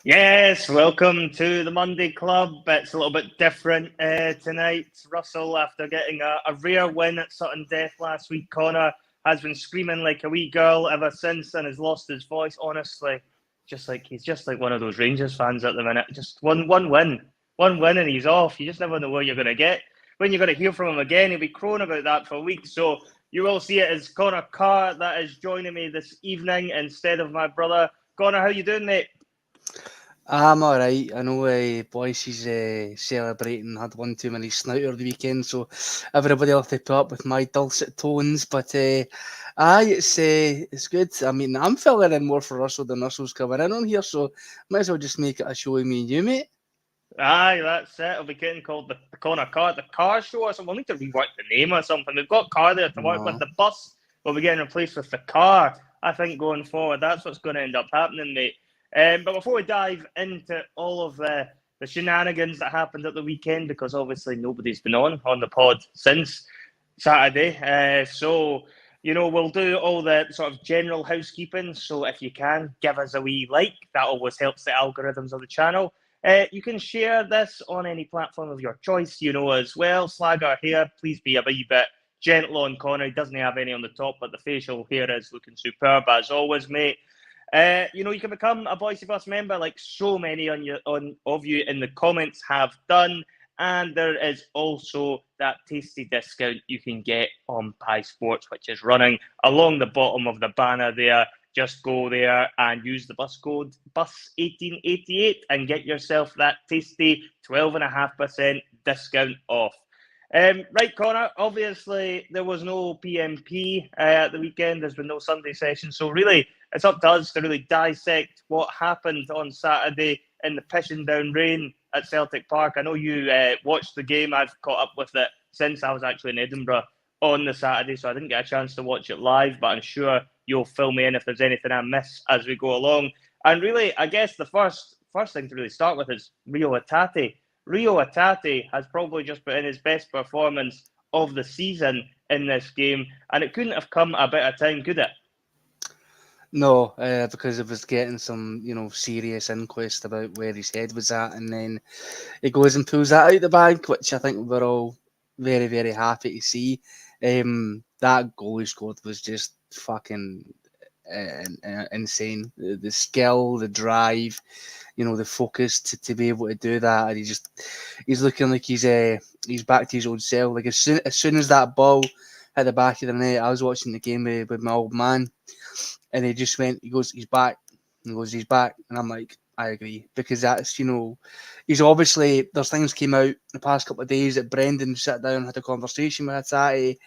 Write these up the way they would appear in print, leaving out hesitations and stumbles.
Yes, welcome to the Monday Club. It's a little bit different tonight. Russell, after getting a rare win at sudden death last week, Connor has been screaming like a wee girl ever since and has lost his voice. Honestly, he's just like one of those Rangers fans at the minute. Just one win, and he's off. You just never know where you're going to get. When you're going to hear from him again, he'll be crowing about that for weeks. So you will see it as Connor Carr that is joining me this evening instead of my brother. Connor, how you doing, mate? I'm alright. I know Boyce is celebrating, had one too many snouter the weekend, so everybody will have to put up with my dulcet tones. But it's good. I mean, I'm filling in more for Russell than Russell's coming in on here, so might as well just make it a show of me and you, mate. Aye, that's it. It'll be getting called the Corner Car, the car show or something. We'll need to rework the name or something. We've got car there to work with. No. The bus will be getting replaced with the car. I think going forward, that's what's going to end up happening, mate. But before we dive into all of the shenanigans that happened at the weekend, because obviously nobody's been on the pod since Saturday, we'll do all the sort of general housekeeping. So if you can, give us a wee like. That always helps the algorithms of the channel. You can share this on any platform of your choice, as well. Slag our hair, please be a wee bit gentle on Connor. He doesn't have any on the top, but the facial hair is looking superb as always, mate. You can become a Boise Bus member, like so many of you in the comments have done. And there is also that tasty discount you can get on Pie Sports, which is running along the bottom of the banner there. Just go there and use the bus code BUS1888 and get yourself that tasty 12.5% discount off. Right, Connor, obviously there was no PMP at the weekend. There's been no Sunday session. So really, it's up to us to really dissect what happened on Saturday in the pissing down rain at Celtic Park. I know you watched the game. I've caught up with it since I was actually in Edinburgh on the Saturday, so I didn't get a chance to watch it live, but I'm sure you'll fill me in if there's anything I miss as we go along. And really, I guess the first thing to really start with is Reo Hatate. Reo Hatate has probably just put in his best performance of the season in this game, and it couldn't have come a better time, could it? No, because it was getting some, serious inquest about where his head was at, and then he goes and pulls that out the bag, which I think we're all very, very happy to see. That goal he scored was just fucking insane. The skill, the drive, the focus to be able to do that, and he's looking like he's back to his old self. Like as soon as that ball hit the back of the net, I was watching the game with my old man, and he just went, he goes, he's back. He goes, he's back. And I'm like, I agree. Because that's, he's obviously, there's things came out in the past couple of days that Brendan sat down and had a conversation with Hatate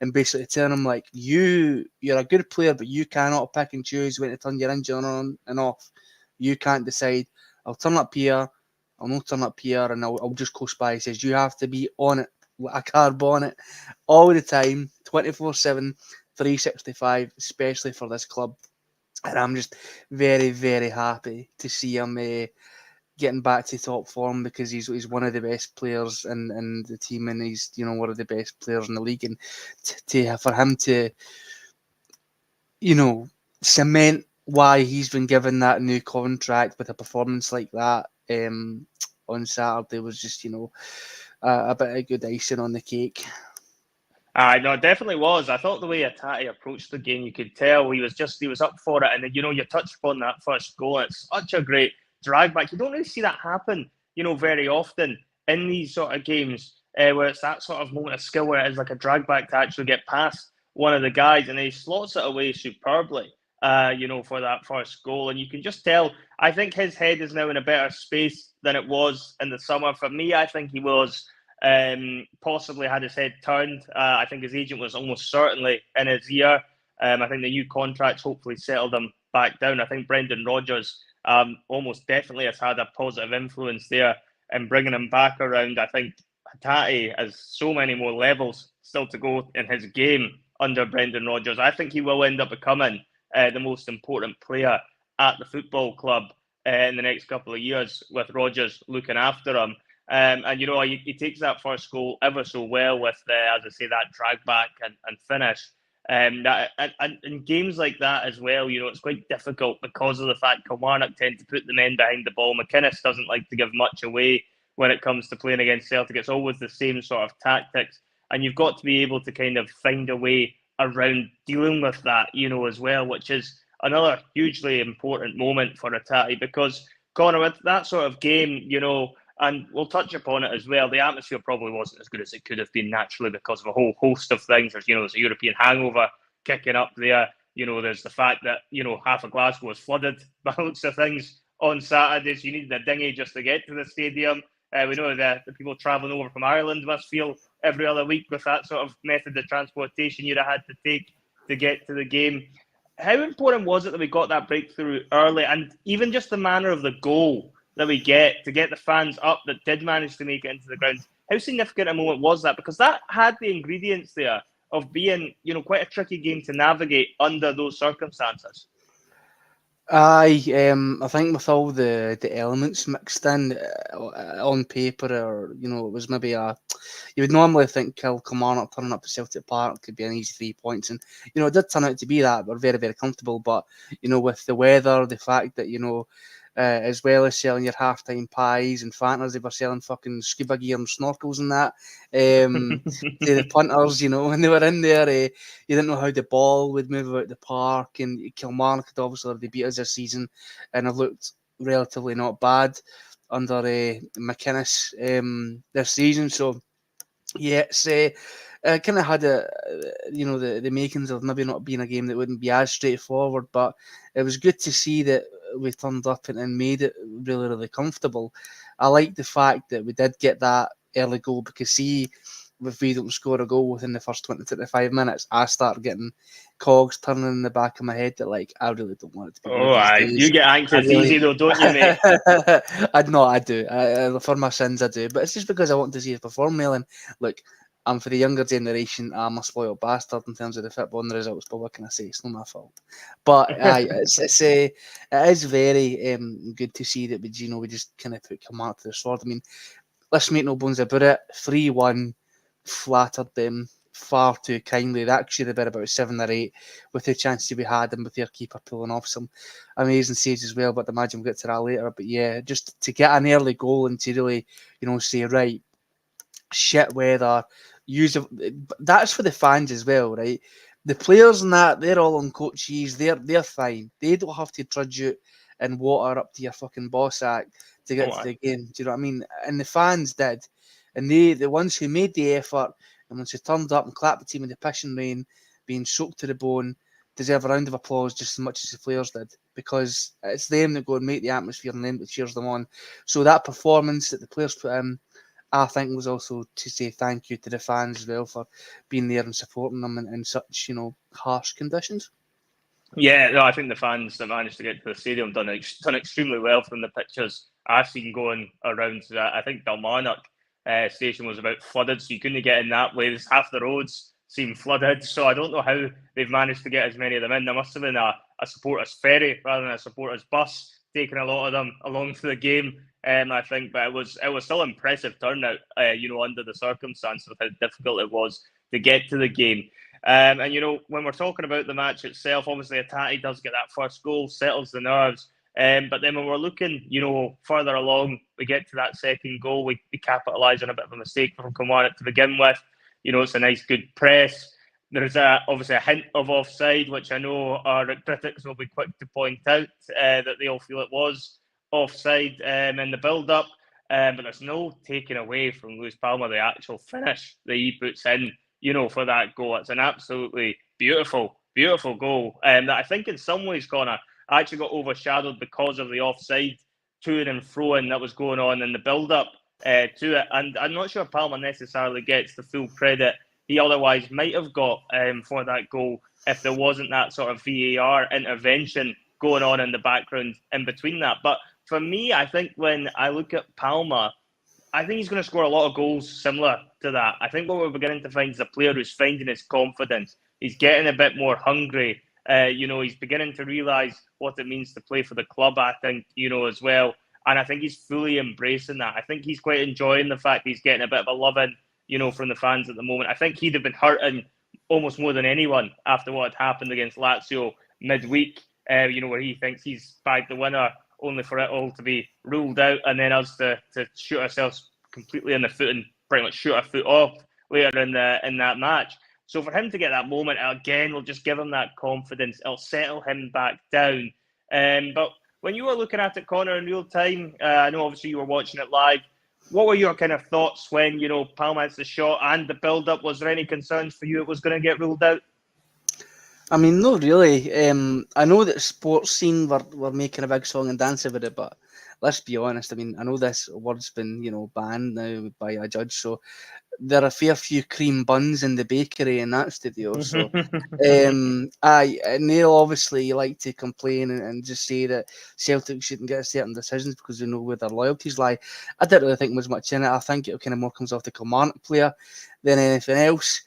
and basically telling him, like, you're a good player, but you cannot pick and choose when to turn your engine on and off. You can't decide, I'll turn up here, I'll not turn up here, and I'll just coast by. He says, you have to be on it, like a car bonnet, all the time, 24/7, 365, especially for this club. And I'm just very, very happy to see him getting back to top form because he's one of the best players in the team, and he's one of the best players in the league. And for him to cement why he's been given that new contract with a performance like that on Saturday was just a bit of good icing on the cake. No, it definitely was. I thought the way Atati approached the game, you could tell he was up for it. And then, you touched upon that first goal. It's such a great drag back. You don't really see that happen, very often in these sort of games where it's that sort of moment of skill where it is like a drag back to actually get past one of the guys and he slots it away superbly, for that first goal. And you can just tell, I think his head is now in a better space than it was in the summer. For me, I think he was possibly had his head turned. I think his agent was almost certainly in his ear. I think the new contracts hopefully settled him back down. I think Brendan Rodgers almost definitely has had a positive influence there in bringing him back around. I think Hatate has so many more levels still to go in his game under Brendan Rodgers. I think he will end up becoming the most important player at the football club in the next couple of years with Rodgers looking after him. And he takes that first goal ever so well with, as I say, that drag back and finish. That and in games like that as well, it's quite difficult because of the fact Kilmarnock tend to put the men behind the ball. McInnes doesn't like to give much away when it comes to playing against Celtic. It's always the same sort of tactics, and you've got to be able to kind of find a way around dealing with that, as well, which is another hugely important moment for Hatate because, Connor, with that sort of game, and we'll touch upon it as well, the atmosphere probably wasn't as good as it could have been naturally because of a whole host of things. There's a European hangover kicking up there. There's the fact that, half of Glasgow was flooded by lots of things on Saturdays. You needed a dinghy just to get to the stadium. We know the people travelling over from Ireland must feel every other week with that sort of method of transportation you'd have had to take to get to the game. How important was it that we got that breakthrough early, and even just the manner of the goal that we get to get the fans up that did manage to make it into the ground? How significant a moment was that? Because that had the ingredients there of being, quite a tricky game to navigate under those circumstances. I think with all the elements mixed in on paper, or it was maybe you would normally think Kilmarnock turning up to Celtic Park could be an easy 3 points, and it did turn out to be that. We're very, very comfortable, but with the weather, the fact that as well as selling your half-time pies and Fantas, they were selling fucking scuba gear and snorkels and that to the punters, when they were in there. You didn't know how the ball would move about the park, and Kilmarnock had obviously already beat us this season and have looked relatively not bad under McInnes this season. So, yeah, it's kind of had the makings of maybe not being a game that wouldn't be as straightforward, but it was good to see that we turned up and made it really, really comfortable. I like the fact that we did get that early goal, because if we don't score a goal within the first 20-25 minutes, I start getting cogs turning in the back of my head that, like, I really don't want it to be one of these days. You get anxious easy though, don't you, mate? I do. For my sins, I do. But it's just because I want to see us perform well. And look, for the younger generation, I'm a spoiled bastard in terms of the football and the results, but what can I say? It's not my fault. But it is very good to see that we just kind of put Kilmarnock to the sword. I mean, let's make no bones about it. 3-1 flattered them far too kindly. That should have been about 7 or 8 with the chances we had, and with their keeper pulling off some amazing saves as well. But I imagine we'll get to that later. But yeah, just to get an early goal and to really, say, right, shit weather, that's for the fans as well, right? The players and that, they're all on coaches, they're fine. They don't have to trudge out and water up to your fucking boss act to get to the game. Do you know what I mean? And the fans did. And the ones who made the effort, and once they turned up and clapped the team in the pissing rain, being soaked to the bone, deserve a round of applause just as much as the players did, because it's them that go and make the atmosphere and them that cheers them on. So that performance that the players put in, I think, was also to say thank you to the fans as well for being there and supporting them in such, harsh conditions. Yeah, no, I think the fans that managed to get to the stadium done extremely well from the pictures I've seen going around. I think Kilmarnock station was about flooded, so you couldn't get in that way. Half the roads seem flooded, so I don't know how they've managed to get as many of them in. There must have been a supporters ferry rather than a supporters bus taking a lot of them along to the game. I think, but it was still impressive turnout, under the circumstances of how difficult it was to get to the game. And when we're talking about the match itself, obviously Hatate does get that first goal, settles the nerves. But then when we're looking, further along, we get to that second goal, we capitalise on a bit of a mistake from Kilmarnock to begin with. It's a nice, good press. There's obviously a hint of offside, which I know our critics will be quick to point out that they all feel it was offside in the build-up. But there's no taking away from Luis Palma the actual finish that he puts in, for that goal. It's an absolutely beautiful, beautiful goal. That I think in some ways, Connor, actually got overshadowed because of the offside to and fro-in that was going on in the build-up to it. And I'm not sure Palma necessarily gets the full credit he otherwise might have got for that goal if there wasn't that sort of VAR intervention going on in the background in between that. But for me, I think when I look at Palma, I think he's going to score a lot of goals similar to that. I think what we're beginning to find is a player who's finding his confidence. He's getting a bit more hungry. He's beginning to realise what it means to play for the club, I think, as well. And I think he's fully embracing that. I think he's quite enjoying the fact he's getting a bit of a love in, from the fans at the moment. I think he'd have been hurting almost more than anyone after what had happened against Lazio midweek, where he thinks he's bagged the winner, only for it all to be ruled out, and then us to shoot ourselves completely in the foot and pretty much shoot our foot off later in that match. So for him to get that moment, again, will just give him that confidence. It'll settle him back down. But when you were looking at it, Connor, in real time, I know obviously you were watching it live. What were your kind of thoughts when, Palma hits the shot and the build-up? Was there any concerns for you it was going to get ruled out? I mean, no, really. I know that sports scene were making a big song and dance about it, but let's be honest. I mean, I know this word's been, banned now by a judge, so there are a fair few cream buns in the bakery in that studio. So, and they'll obviously like to complain and just say that Celtic shouldn't get certain decisions because they know where their loyalties lie. I don't really think there's much in it. I think it kind of more comes off the Kilmarnock player than anything else.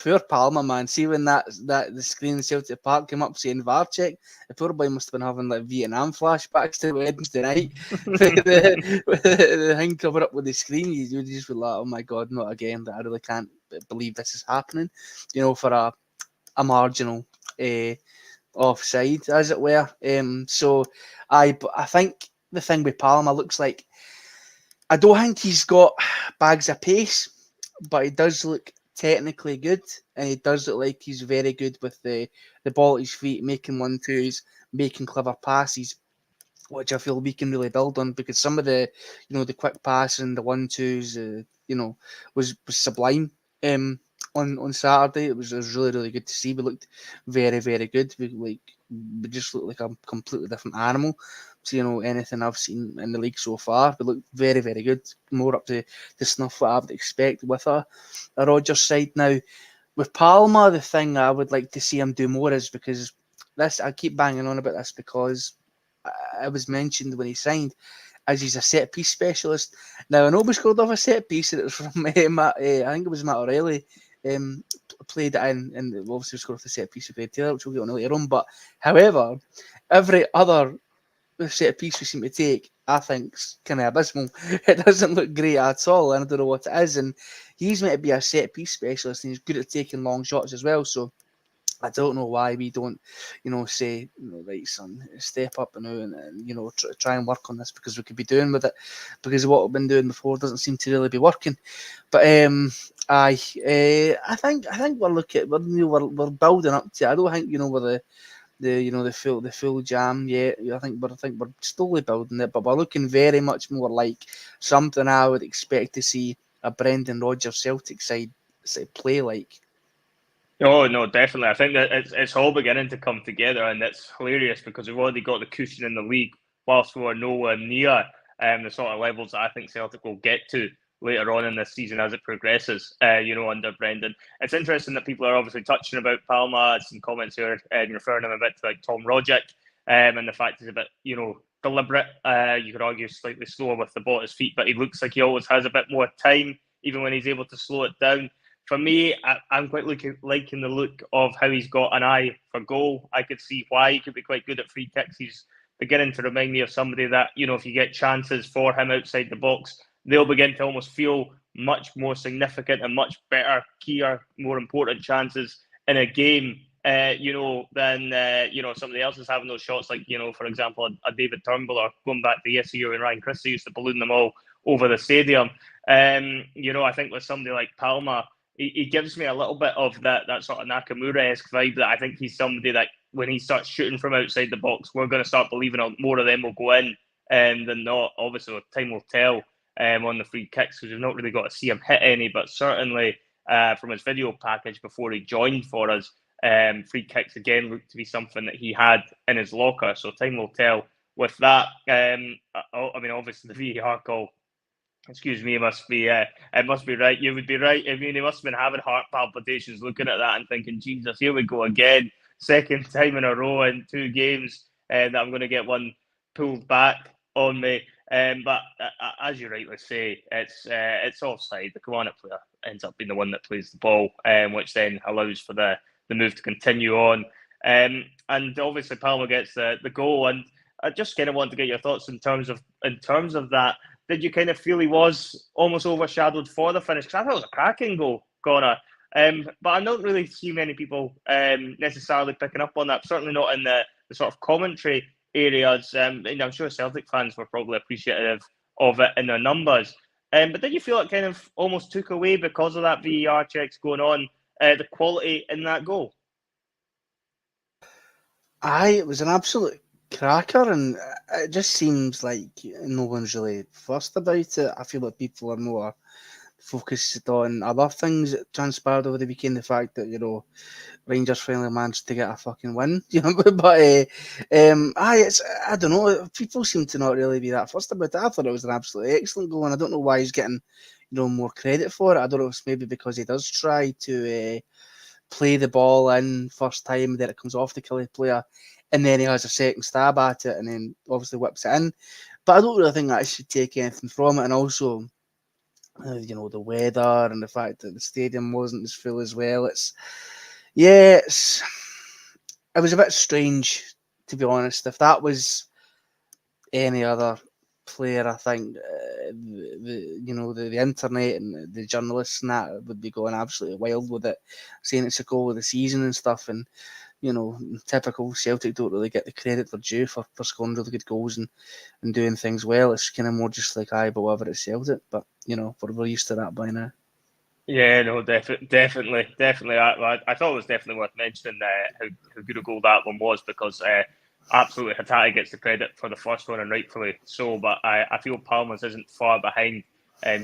Poor Palma, man. See when that the screen in Celtic Park came up saying VAR check, the poor boy must have been having like Vietnam flashbacks to Wednesday night. the thing covered up with the screen, you just be like, oh my god, not again. That I really can't believe this is happening. For a marginal offside, as it were. I think the thing with Palma looks like, I don't think he's got bags of pace, but he does look technically good, and he does look like he's very good with the ball at his feet, making 1-2s, making clever passes, which I feel we can really build on, because some of the the quick pass and the 1-2s was sublime on Saturday. It was really, really good to see. We looked very, very good. We just looked like a completely different animal to anything I've seen in the league so far. We looked very, very good, more up to snuff what I would expect with a Rodgers side. Now with Palma, the thing I would like to see him do more is, because this, I keep banging on about this because it was mentioned when he signed, as he's a set piece specialist. Now I know we scored off a set piece, and it was from I think it was Matt O'Reilly. Played it in, and obviously scored off the set piece with Taylor, which we'll get on later on. But however, every other set piece we seem to take, I think's kind of abysmal. It doesn't look great at all, and I don't know what it is. And he's meant to be a set piece specialist, and he's good at taking long shots as well. So I don't know why we don't, say, right, son, step up and try and work on this, because we could be doing with it, because what we've been doing before doesn't seem to really be working. But I think we're building up to it. I don't think we're the full jam yet. I think we're slowly building it, but we're looking very much more like something I would expect to see a Brendan Rodgers Celtic side play like. Oh, no, definitely. I think that it's all beginning to come together, and it's hilarious because we've already got the cushion in the league whilst we're nowhere near the sort of levels that I think Celtic will get to later on in this season as it progresses, under Brendan. It's interesting that people are obviously touching about Palma. Some comments here referring him a bit to like Tom Rodgick, and the fact he's a bit, deliberate. You could argue slightly slower with the ball at his feet, but he looks like he always has a bit more time, even when he's able to slow it down. For me, I'm quite liking the look of how he's got an eye for goal. I could see why he could be quite good at free kicks. He's beginning to remind me of somebody that, if you get chances for him outside the box, they'll begin to almost feel much more significant and much better, keyer, more important chances in a game, than, somebody else is having those shots. Like, for example, a David Turnbull, or going back to yesteryear when Ryan Christie used to balloon them all over the stadium. I think with somebody like Palma, he gives me a little bit of that sort of Nakamura-esque vibe, that I think he's somebody that when he starts shooting from outside the box, we're going to start believing more of them will go in than not. Obviously, time will tell on the free kicks, because we've not really got to see him hit any, but certainly from his video package before he joined for us, free kicks again looked to be something that he had in his locker. So time will tell with that. Obviously the VAR call, excuse me, it must be right. You would be right. I mean, he must have been having heart palpitations looking at that and thinking, Jesus, here we go again. Second time in a row in 2 games that I'm going to get one pulled back on me. But as you rightly say, it's offside. The Kilmarnock player ends up being the one that plays the ball, which then allows for the move to continue on. And obviously Palma gets the goal. And I just kind of want to get your thoughts in terms of that. Did you kind of feel he was almost overshadowed for the finish? Because I thought it was a cracking goal. corner. But I don't really see many people necessarily picking up on that. Certainly not in the sort of commentary areas. I'm sure Celtic fans were probably appreciative of it in their numbers. But did you feel it kind of almost took away because of that VAR checks going on, the quality in that goal? Aye, it was an absolute cracker, and it just seems like no one's really fussed about it. I feel like people are more focused on other things that transpired over the weekend. The fact that, Rangers finally managed to get a fucking win, but it's, I don't know. People seem to not really be that fussed about it. I thought it was an absolutely excellent goal, and I don't know why he's getting, more credit for it. I don't know if it's maybe because he does try to play the ball in first time, then it comes off the Killie player, and then he has a second stab at it, and then obviously whips it in. But I don't really think that I should take anything from it, and also, the weather and the fact that the stadium wasn't as full as well. It was a bit strange, to be honest. If that was any other player, I think the internet and the journalists and that would be going absolutely wild with it, saying it's a goal of the season and stuff. And typical Celtic don't really get the credit they're due for scoring really good goals and doing things well. It's kind of more just like, but whatever, it's Celtic. But we're used to that by now. Yeah, no, definitely. I thought it was definitely worth mentioning how good a goal that one was, because absolutely Hatate gets the credit for the first one, and rightfully so. But I feel Palma's isn't far behind,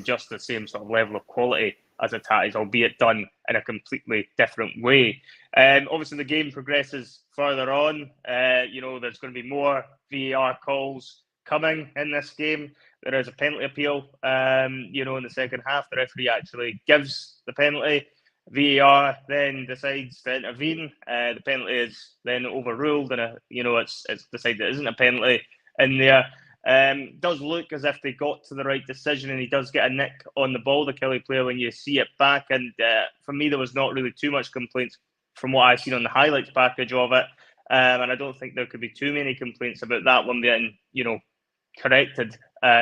just the same sort of level of quality as Hatate's, albeit done in a completely different way. Obviously, the game progresses further on. There's going to be more VAR calls coming in this game. There is a penalty appeal, in the second half. The referee actually gives the penalty. VAR then decides to intervene. The penalty is then overruled, and it's decided it isn't a penalty in there. Does look as if they got to the right decision, and he does get a nick on the ball, the Killie player, when you see it back. And for me, there was not really too much complaints from what I've seen on the highlights package of it. And I don't think there could be too many complaints about that one being, corrected,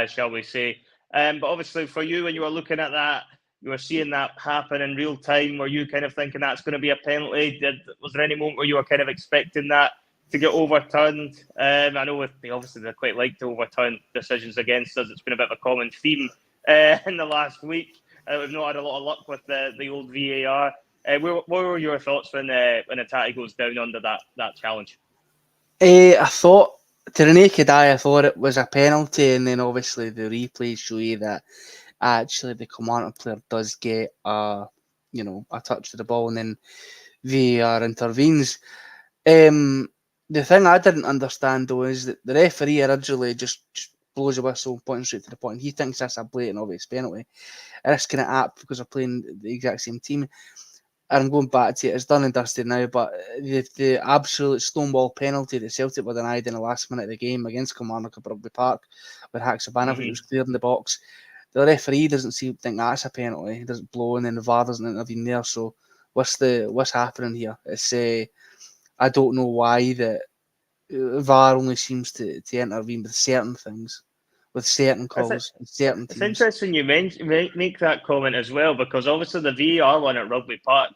shall we say. But obviously for you, when you were looking at that, you were seeing that happen in real time. Were you kind of thinking that's going to be a penalty? Was there any moment where you were kind of expecting that to get overturned? I know they quite like to overturn decisions against us. It's been a bit of a common theme in the last week. We've not had a lot of luck with the old VAR. What were your thoughts when Hatate goes down under that challenge? I thought, to the naked eye, I thought it was a penalty, and then obviously the replays show you that actually the Kilmarnock player does get a touch to the ball, and then VAR intervenes. The thing I didn't understand though is that the referee originally just blows a whistle, pointing straight to the point. He thinks that's a blatant obvious penalty. And it's kind of apt because they're playing the exact same team. And I'm going back to it, it's done and dusted now, but the absolute stonewall penalty that Celtic were denied in the last minute of the game against Kilmarnock at Rugby Park, where Haxaban, I think it was cleared in the box. The referee doesn't think that's a penalty. He doesn't blow, and then the VAR doesn't intervene there. So what's happening here? It's I don't know why the VAR only seems to intervene with certain things, with certain calls, and certain teams. It's interesting you make that comment as well, because obviously the VAR one at Rugby Park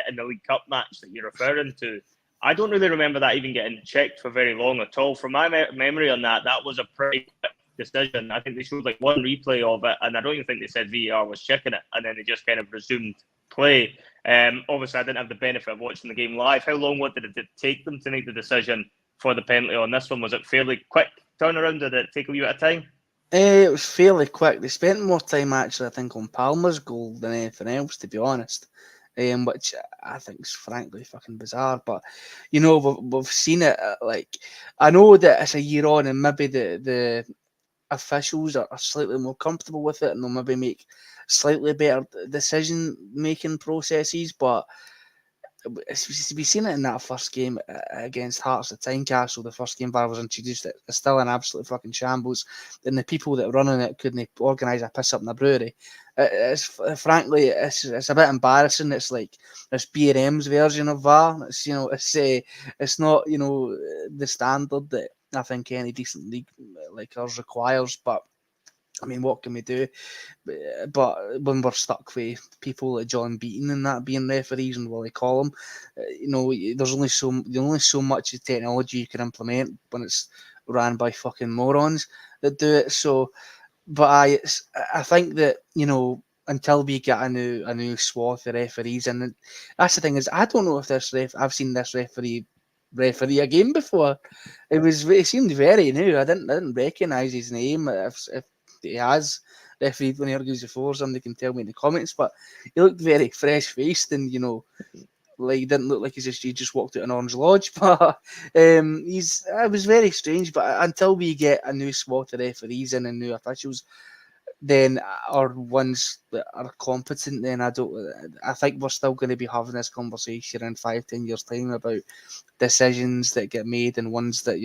in the League Cup match that you're referring to, I don't really remember that even getting checked for very long at all. From my memory on that was a pretty quick decision. I think they showed like one replay of it, and I don't even think they said VAR was checking it, and then they just kind of resumed play. Obviously, I didn't have the benefit of watching the game live. How long did it take them to make the decision for the penalty on this one? Was it fairly quick turnaround? Did it take a wee bit of time? It was fairly quick. They spent more time actually, I think, on Palma's goal than anything else, to be honest. Which I think is frankly fucking bizarre. But we've seen it. I know that it's a year on, and maybe the officials are slightly more comfortable with it, and they'll maybe make slightly better decision-making processes, but we've seen it in that first game against Hearts at Tynecastle. The first game VAR was introduced. It's still an absolute fucking shambles, and the people that are running it couldn't organise a piss up in the brewery. Frankly, it's a bit embarrassing. It's like it's B&M's version of VAR. It's not the standard that I think any decent league like ours requires, but I mean, what can we do? But when we're stuck with people like John Beaton and that being referees, and what they call them, there's only so much technology you can implement when it's ran by fucking morons that do it. So, but I think that until we get a new swath of referees, and that's the thing is I don't know if I've seen this referee a game before. It seemed very new. I didn't recognise his name. If he has refereed when he argues before, somebody can tell me in the comments. But he looked very fresh faced, and like he didn't look like he just walked out an Orange Lodge. But it was very strange. But until we get a new swath of referees in and new officials, then or ones that are competent, then I think we're still going to be having this conversation in 5-10 years time about decisions that get made and ones that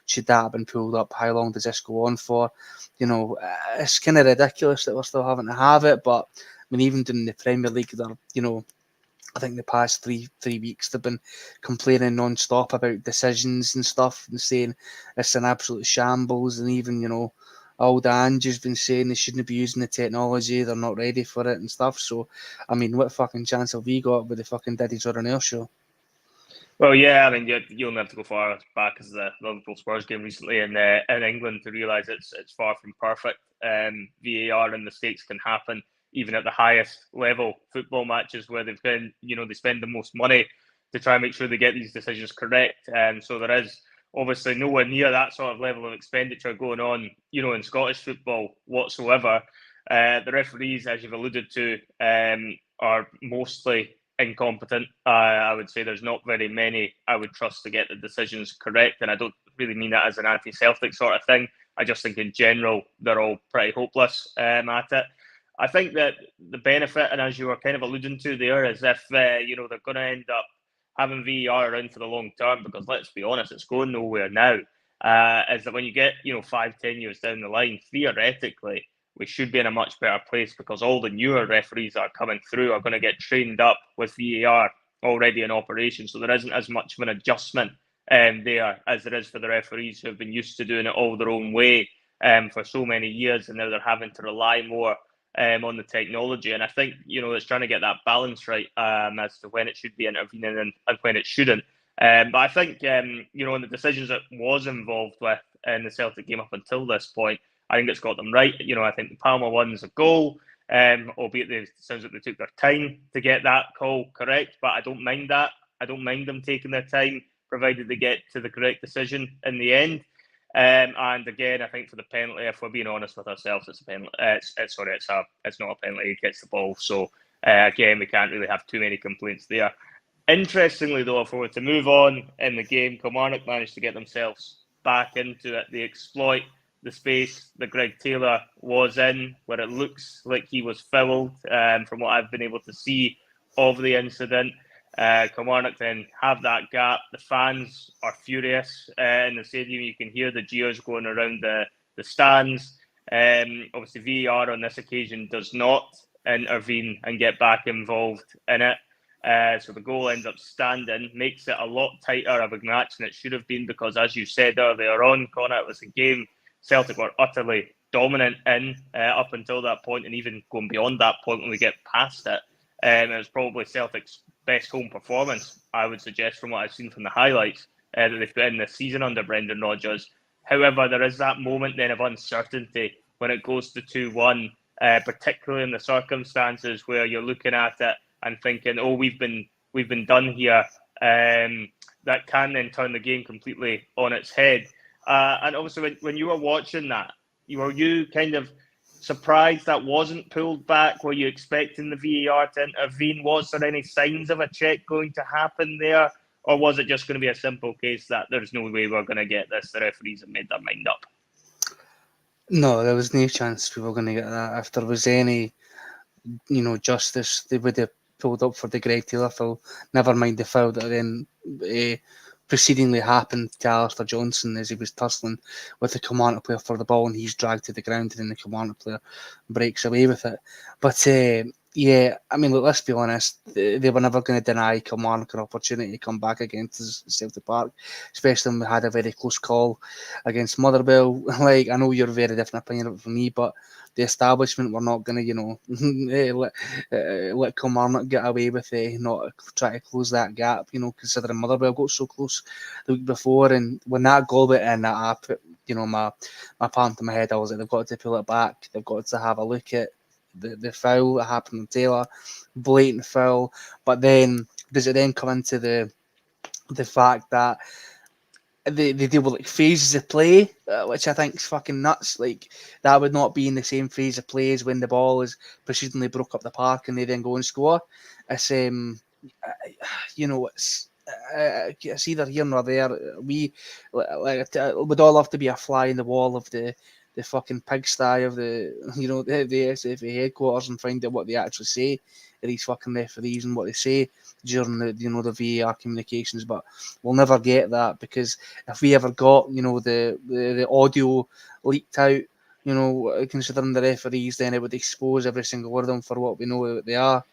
should that have been pulled up, how long does this go on for. It's kind of ridiculous that we're still having to have it. But I mean, even in the Premier League, I think the past three weeks they've been complaining non-stop about decisions and stuff and saying it's an absolute shambles. And even old Ange's been saying they shouldn't be using the technology, they're not ready for it and stuff. So I mean, what fucking chance have we got with the fucking Diddy's or an air show? Well, yeah, I mean, you only have to go far back as the Liverpool Spurs game recently in England to realise it's far from perfect. VAR in the States can happen even at the highest level football matches where they've been, they spend the most money to try and make sure they get these decisions correct. So there is obviously nowhere near that sort of level of expenditure going on, in Scottish football whatsoever. The referees, as you've alluded to, are mostly incompetent. I would say there's not very many I would trust to get the decisions correct, and I don't really mean that as an anti-Celtic sort of thing. I just think in general they're all pretty hopeless at it. I think that the benefit, and as you were kind of alluding to there, is if they're going to end up having VAR around for the long term, because let's be honest, it's going nowhere now. Is that when you get 5-10 years down the line, theoretically we should be in a much better place, because all the newer referees that are coming through are going to get trained up with VAR already in operation. So there isn't as much of an adjustment there as there is for the referees who have been used to doing it all their own way for so many years, and now they're having to rely more on the technology. And I think, it's trying to get that balance right as to when it should be intervening and when it shouldn't. But I think, in the decisions that was involved with in the Celtic game up until this point, I think it's got them right. I think the Palma one's a goal, albeit it sounds like they took their time to get that call correct, but I don't mind that. I don't mind them taking their time, provided they get to the correct decision in the end. And again, I think for the penalty, if we're being honest with ourselves, it's a penalty. It's not a penalty. He gets the ball. So again, we can't really have too many complaints there. Interestingly, though, if we were to move on in the game, Kilmarnock managed to get themselves back into it. They exploit the space that Greg Taylor was in, where it looks like he was fouled, from what I've been able to see of the incident. Kilmarnock then have that gap. The fans are furious in the stadium. You can hear the jeers going around the stands. Obviously, VAR on this occasion does not intervene and get back involved in it. So the goal ends up standing, makes it a lot tighter of a match than it should have been, because, as you said earlier on, Connor, it was a game Celtic were utterly dominant in up until that point, and even going beyond that point when we get past it. It was probably Celtic's best home performance, I would suggest, from what I've seen from the highlights that they've got in this season under Brendan Rodgers. However, there is that moment then of uncertainty when it goes to 2-1, particularly in the circumstances where you're looking at it and thinking, oh, we've been done here. That can then turn the game completely on its head. And obviously, when you were watching that, were you kind of surprised that wasn't pulled back? Were you expecting the VAR to intervene? Was there any signs of a check going to happen there? Or was it just going to be a simple case that there's no way we're going to get this? The referees have made their mind up. No, there was no chance we were going to get that. If there was any, justice, they would have pulled up for the Greg Taylor foul. Never mind the foul that then precedingly happened to Alistair Johnson as he was tussling with the Kilmarnock player for the ball, and he's dragged to the ground, and then the Kilmarnock player breaks away with it. But Yeah, I mean, look, let's be honest. They were never going to deny Kilmarnock an opportunity to come back against us at Celtic Park, especially when we had a very close call against Motherwell. Like, I know you're a very different opinion of it from me, but the establishment were not going to, let Kilmarnock get away with not try to close that gap. Considering Motherwell got so close the week before, and when that goal went in, I put, my palm to my head. I was like, they've got to pull it back. They've got to have a look at the foul that happened on Taylor, blatant foul. But then does it then come into the fact that they deal with like phases of play, which I think is fucking nuts. Like, that would not be in the same phase of play as when the ball is proceedingly broke up the park and they then go and score. It's it's either here nor there. We would all have to be a fly in the wall of the fucking pigsty of the SFA headquarters and find out what they actually say to these fucking referees and what they say during the VAR communications. But we'll never get that, because if we ever got the audio leaked out, considering the referees, then it would expose every single one of them for what we know that they are,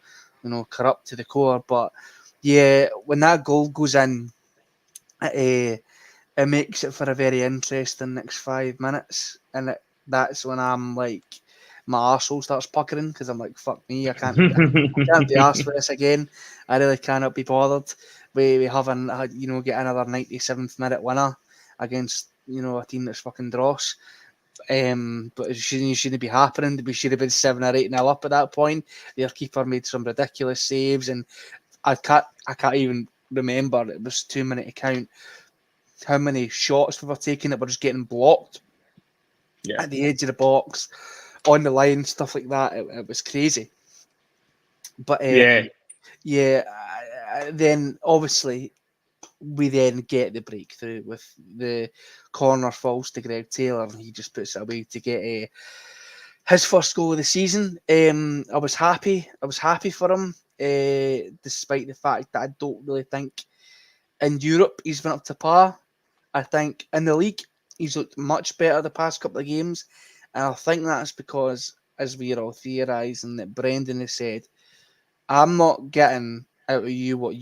corrupt to the core. But yeah, when that goal goes in, it makes it for a very interesting next 5 minutes, and that's when I'm like, my arsehole starts puckering, because I'm like, fuck me, I can't be asked for this again. I really cannot be bothered. We haven't get another 97th minute winner against a team that's fucking dross. But it shouldn't be happening. We should have been 7 or 8-0 up at that point. Their keeper made some ridiculous saves, and I can't even remember. It was too many to count how many shots we were taking that were just getting blocked at the edge of the box, on the line, stuff like that. It was crazy. But then obviously we then get the breakthrough with the corner falls to Greg Taylor, and he just puts it away to get his first goal of the season. I was happy for him, despite the fact that I don't really think in Europe he's been up to par. I think in the league he's looked much better the past couple of games, and I think that's because, as we are all theorising, that Brendan has said, I'm not getting out of you what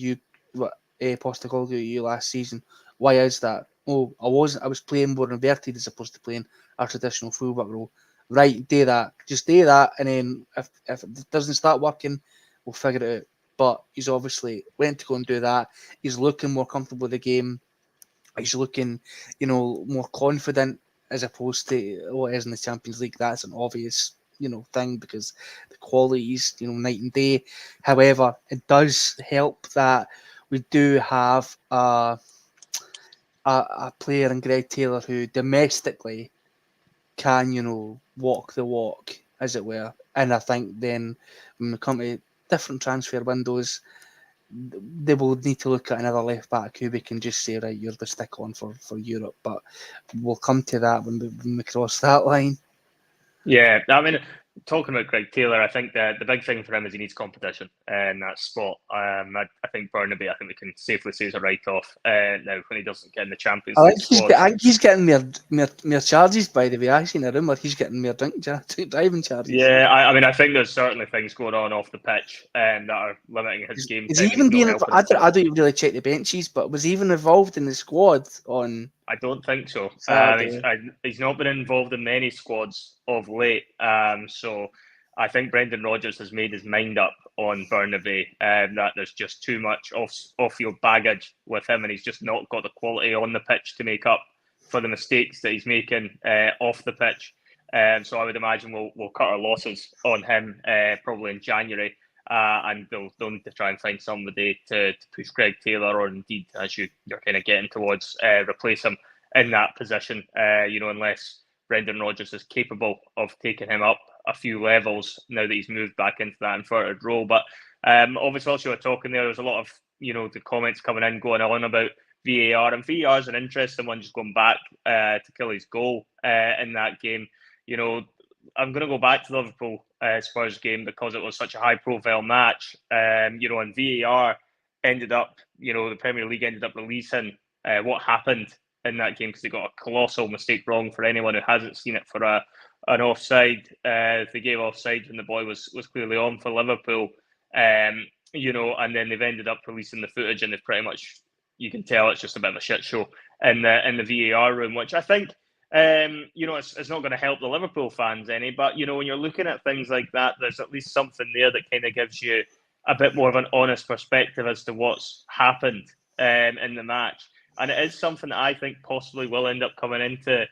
Postecoglou to you last season. Why is that? Oh, I was playing more inverted as opposed to playing a traditional fullback role. Right, do that. Just do that, and then if it doesn't start working, we'll figure it out. But he's obviously went to go and do that. He's looking more comfortable with the game. He's looking, more confident, as opposed to what is in the Champions League. That's an obvious, thing, because the quality is, night and day. However, it does help that we do have a player in Greg Taylor who domestically can, walk the walk, as it were. And I think then when we come to different transfer windows, they will need to look at another left back who we can just say, right, you're the stick on for Europe. But we'll come to that when we cross that line. Yeah, I mean, talking about Greg Taylor, I think the big thing for him is he needs competition in that spot. I think Burnaby, I think we can safely say, is a write-off now when he doesn't get in the Champions League squad. I think he's getting more charges, by the way. I seen a rumour he's getting more driving charges. Yeah, I mean, I think there's certainly things going on off the pitch that are limiting his game time. Is he even being? I don't even really check the benches, but was he even involved in the squad on? I don't think so. He's not been involved in many squads of late. So I think Brendan Rodgers has made his mind up on Burnaby, that there's just too much off-field baggage with him, and he's just not got the quality on the pitch to make up for the mistakes that he's making off the pitch. So I would imagine we'll cut our losses on him probably in January. And they'll need to try and find somebody to push Greg Taylor, or indeed, as you're kind of getting towards, replace him in that position. Unless Brendan Rodgers is capable of taking him up a few levels now that he's moved back into that inverted role. But obviously, whilst you were talking there's a lot of the comments coming in going on about VAR, and VAR is an interesting one. Just going back to Kelly's goal in that game, I'm going to go back to the Liverpool Spurs game because it was such a high-profile match. And VAR ended up, the Premier League ended up releasing what happened in that game because they got a colossal mistake wrong for anyone who hasn't seen it for an offside. They gave offside when the boy was clearly on for Liverpool. And then they've ended up releasing the footage, and they've pretty much, you can tell it's just a bit of a shit show in the VAR room, which I think, it's not going to help the Liverpool fans any. But when you're looking at things like that, there's at least something there that kind of gives you a bit more of an honest perspective as to what's happened in the match, and it is something that I think possibly will end up coming into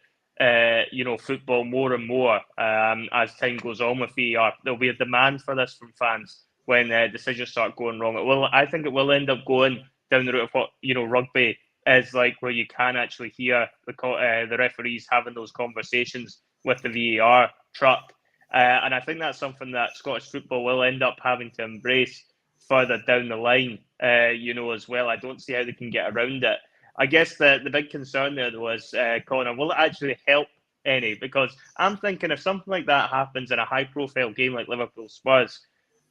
football more and more as time goes on with VAR. There'll be a demand for this from fans when decisions start going wrong. I think it will end up going down the route of what rugby is like, where you can actually hear the referees having those conversations with the VAR truck, and I think that's something that Scottish football will end up having to embrace further down the line. As well. I don't see how they can get around it. I guess the big concern there was, Connor, will it actually help any? Because I'm thinking if something like that happens in a high-profile game like Liverpool Spurs,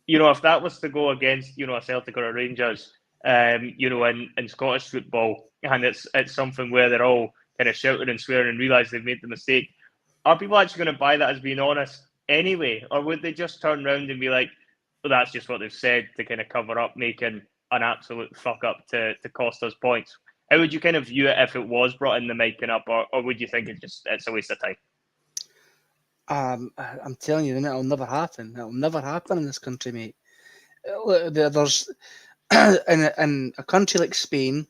if that was to go against, a Celtic or a Rangers, in Scottish football, and it's something where they're all kind of shouting and swearing and realise they've made the mistake, are people actually going to buy that as being honest anyway? Or would they just turn around and be like, well, that's just what they've said to kind of cover up making an absolute fuck up to cost us points? How would you kind of view it if it was brought in the making up, or would you think it's a waste of time? I'm telling you, it'll never happen. It'll never happen in this country, mate. There's in a country like Spain,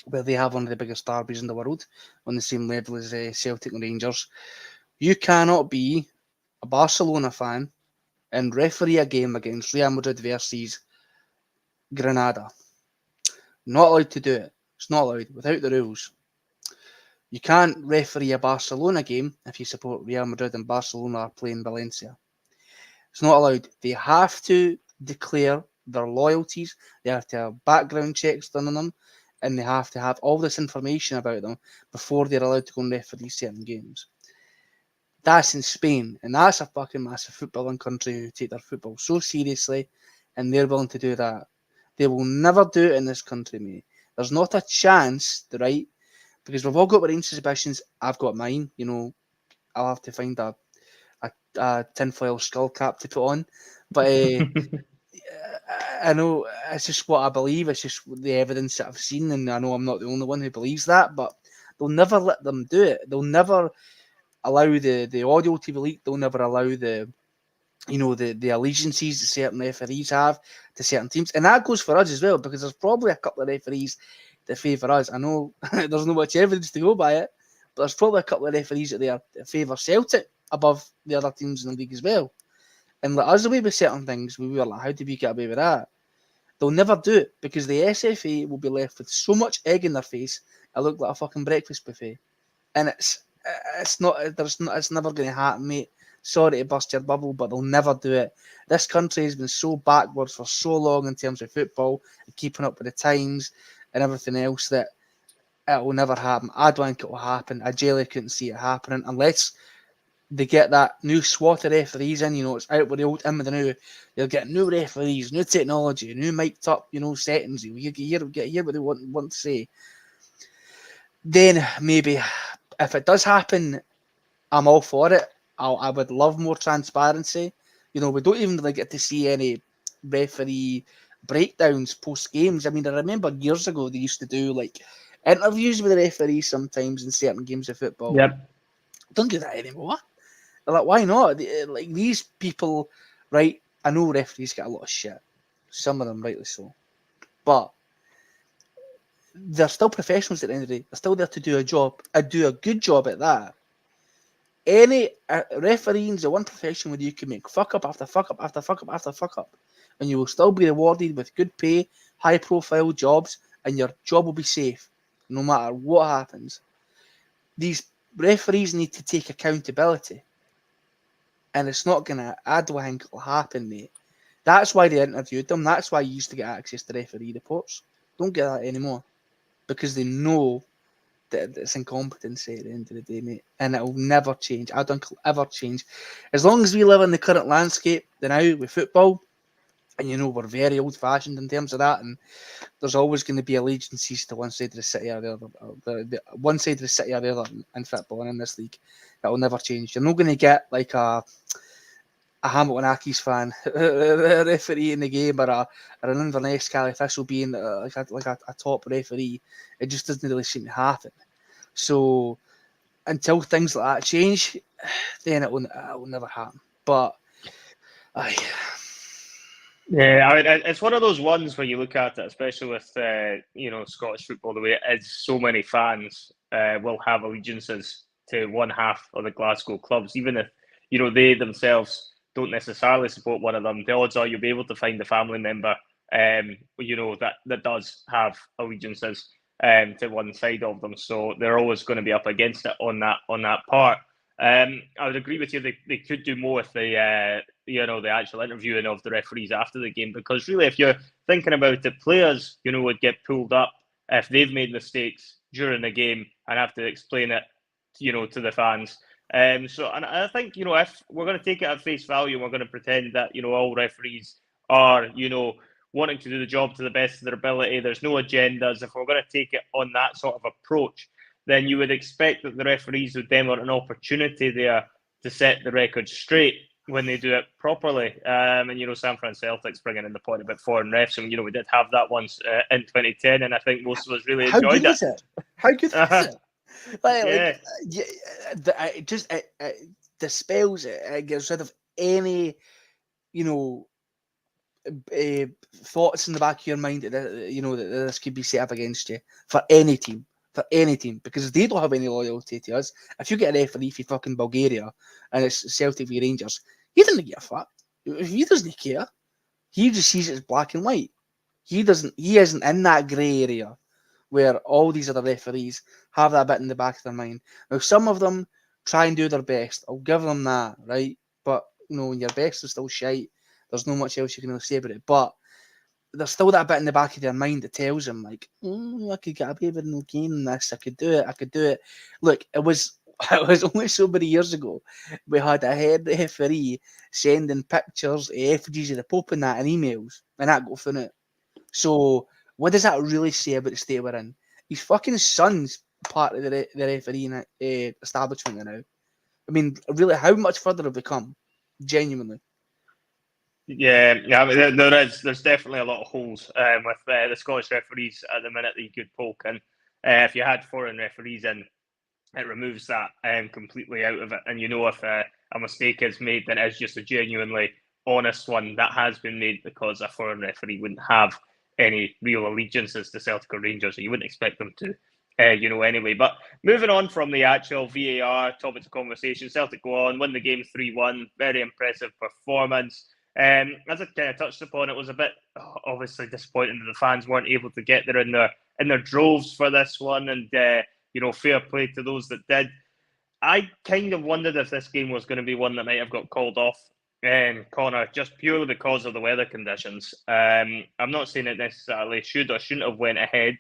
where they have one of the biggest derbies in the world, on the same level as Celtic and Rangers, you cannot be a Barcelona fan and referee a game against Real Madrid versus Granada. Not allowed to do it. It's not allowed, without the rules. You can't referee a Barcelona game if you support Real Madrid and Barcelona are playing Valencia. It's not allowed. They have to declare their loyalties. They have to have background checks done on them, and they have to have all this information about them before they're allowed to go and referee certain games. That's in Spain, and that's a fucking massive footballing country who take their football so seriously, and they're willing to do that. They will never do it in this country, mate. There's not a chance, right? Because we've all got our own suspicions. I've got mine. I'll have to find a tinfoil skull cap to put on. But I know it's just what I believe. It's just the evidence that I've seen, and I know I'm not the only one who believes that. But they'll never let them do it. They'll never allow the audio to be leaked. They'll never allow the allegiances that certain referees have to certain teams. And that goes for us as well, because there's probably a couple of referees that favour us. I know there's not much evidence to go by it, but there's probably a couple of referees that favour Celtic above the other teams in the league as well. And let us away with certain things. We were like, how did we get away with that? They'll never do it, because the SFA will be left with so much egg in their face, it look like a fucking breakfast buffet. And it's never going to happen, mate. Sorry to burst your bubble, but they'll never do it. This country has been so backwards for so long in terms of football and keeping up with the times and everything else that it will never happen. I don't think it will happen. I generally couldn't see it happening unless they get that new SWAT of referees in. It's out with the old, in with the new. They'll get new referees, new technology, new mic'd up, settings. You get hear what they want to say. Then maybe if it does happen, I'm all for it. I would love more transparency. We don't even really get to see any referee breakdowns post games. I mean, I remember years ago they used to do like interviews with the referees sometimes in certain games of football. Yep. Don't do that anymore. They're like, why not? Like these people, right? I know referees get a lot of shit. Some of them rightly so. But they're still professionals at the end of the day. They're still there to do a job. I do a good job at that. Any refereeing is the one profession where you can make fuck up after fuck up after fuck up after fuck up, and you will still be rewarded with good pay, high profile jobs, and your job will be safe no matter what happens. These referees need to take accountability, and it's not gonna. I don't think it'll happen, mate. That's why they interviewed them. That's why you used to get access to referee reports. Don't get that anymore, because they know that it's incompetency at the end of the day, mate, and it'll never change. I don't think it'll ever change. As long as we live in the current landscape now with football, And we're very old-fashioned in terms of that, and there's always going to be allegiances to one side of the city or the other. One side of the city or the other in football and in this league. That will never change. You're not going to get like a Hamilton Accies fan referee in the game, or an Inverness Cali Thistle being like a top referee. It just doesn't really seem to happen. So until things like that change, then it will never happen. But yeah, I mean, it's one of those ones where you look at it, especially with Scottish football, the way it is. So many fans will have allegiances to one half of the Glasgow clubs, even if they themselves don't necessarily support one of them. The odds are you'll be able to find a family member, that does have allegiances to one side of them. So they're always going to be up against it on that part. I would agree with you. They could do more with the actual interviewing of the referees after the game, because really, if you're thinking about it, players would get pulled up if they've made mistakes during the game and have to explain it to the fans. And I think if we're going to take it at face value and we're going to pretend that all referees are wanting to do the job to the best of their ability, there's no agendas. If we're going to take it on that sort of approach, then you would expect that the referees would then want an opportunity there to set the record straight when they do it properly. And San Fran Celtic's bringing in the point about foreign refs, and we did have that once in 2010, and I think most of us really enjoyed it. How good is it? It dispels it. It gets rid of any thoughts in the back of your mind that this could be set up against you for any team. Because they don't have any loyalty to us. If you get a referee for fucking Bulgaria and it's Celtic v Rangers, he doesn't give a fuck. He doesn't care. He just sees it as black and white. He isn't in that grey area where all these other referees have that bit in the back of their mind. Now, some of them try and do their best. I'll give them that, right? But when your best is still shite, there's not much else you can really say about it. But there's still that bit in the back of their mind that tells them, like, I could get a bit of an okay in this. I could do it. Look, it was only so many years ago we had a head referee sending pictures, effigies of the Pope and that in emails, and that got through it. So what does that really say about the state we're in? His fucking son's part of the refereeing establishment now. I mean, really, how much further have we come? Genuinely. Yeah. I mean, there's definitely a lot of holes with the Scottish referees at the minute that you could poke, and if you had foreign referees in, it removes that completely out of it. And if a mistake is made, then it's just a genuinely honest one that has been made, because a foreign referee wouldn't have any real allegiances to Celtic or Rangers, so you wouldn't expect them to, anyway. But moving on from the actual VAR topics of conversation, Celtic go on, win the game 3-1, very impressive performance. As I kind of touched upon, it was a bit obviously disappointing that the fans weren't able to get there in their droves for this one, and fair play to those that did. I kind of wondered if this game was going to be one that might have got called off, Connor, just purely because of the weather conditions. I'm not saying it necessarily should or shouldn't have went ahead.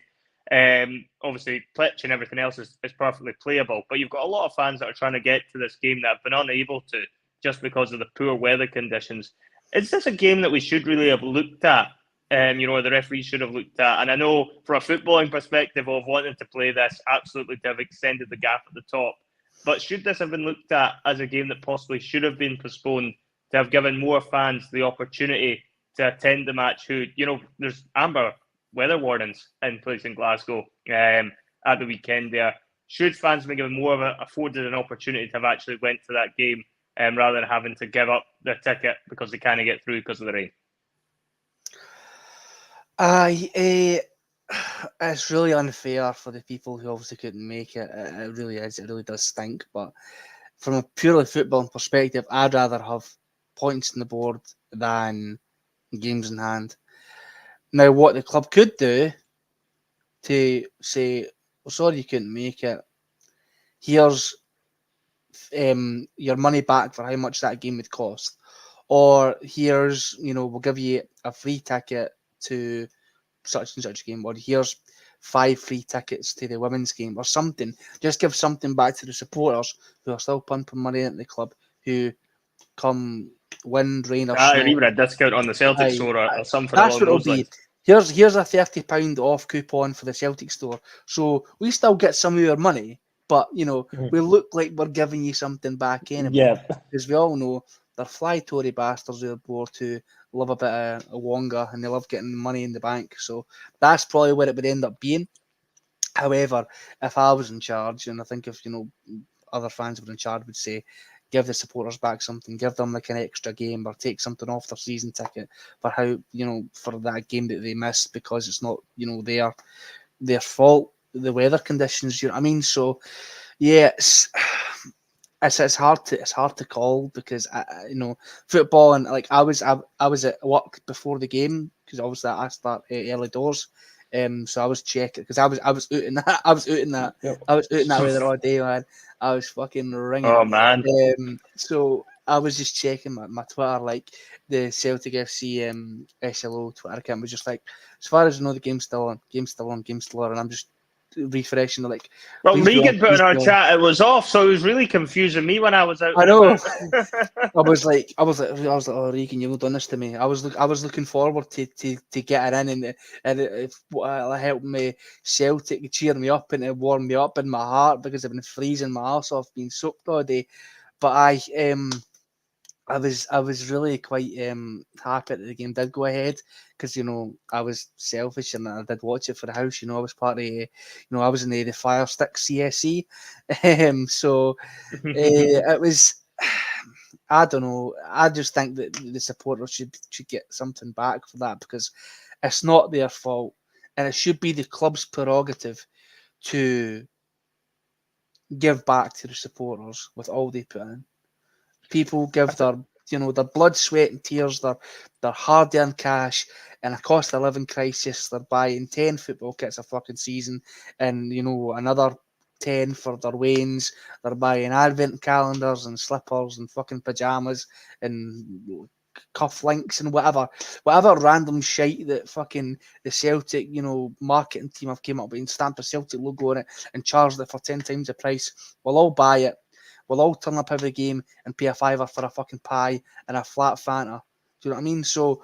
Obviously, pitch and everything else is perfectly playable, but you've got a lot of fans that are trying to get to this game that have been unable to just because of the poor weather conditions. Is this a game that we should really have looked at? The referees should have looked at. And I know from a footballing perspective of wanting to play this, absolutely to have extended the gap at the top. But should this have been looked at as a game that possibly should have been postponed to have given more fans the opportunity to attend the match who, there's amber weather warnings in place in Glasgow at the weekend there. Should fans be given more of afforded an opportunity to have actually went to that game rather than having to give up their ticket because they can't get through because of the rain? It's really unfair for the people who obviously couldn't make it. It really is. It really does stink. But from a purely footballing perspective, I'd rather have points on the board than games in hand. Now, what the club could do to say, well, sorry you couldn't make it, here's your money back for how much that game would cost. Or here's, we'll give you a free ticket to such and such game, or here's 5 free tickets to the women's game, or something. Just give something back to the supporters who are still pumping money into the club, who come wind, rain, or Or snow. even a discount on the Celtic Aye, store or something that's along what it'll those be. lines. Here's a £30 off coupon for the Celtic store. So we still get some of your money, but we look like we're giving you something back anyway. Yeah. Because we all know they're fly Tory bastards who are bored who love a bit of a wonga and they love getting money in the bank. So that's probably where it would end up being. However, if I was in charge, and I think if other fans were in charge, would say, give the supporters back something, give them like an extra game, or take something off their season ticket for how for that game that they missed because it's not their fault, the weather conditions. You know what I mean? So yeah, it's hard to call because football, and like I was at work before the game because obviously I start early doors. So I was checking because I was out in that Yep. weather all day, man. I was fucking ringing. Oh man. So I was just checking my Twitter, like the Celtic FC SLO Twitter account was just like, as far as I know, the game's still on, and I'm just refreshing like. Well, Please Regan put in our go. chat it was off, so it was really confusing me when I was out. I know. I was like, oh Regan, you've done this to me. I was looking forward to get it in, and it'll help me Celtic cheer me up and it warm me up in my heart because I've been freezing my ass off being soaked all day. But I was really quite happy that the game did go ahead because I was selfish and I did watch it for the house. I was part of I was in the Fire Stick CSE, so it was. I don't know. I just think that the supporters should get something back for that because it's not their fault, and it should be the club's prerogative to give back to the supporters with all they put in. People give their their blood, sweat, and tears, their hard-earned cash, in a cost of living crisis. They're buying 10 football kits a fucking season, and another 10 for their wains. They're buying advent calendars and slippers and fucking pajamas and cuff links and whatever random shite that fucking the Celtic marketing team have came up with and stamped a Celtic logo on it and charged it for 10 times the price. We'll all buy it. We'll all turn up every game and pay a fiver for a fucking pie and a flat Fanta. Do you know what I mean? So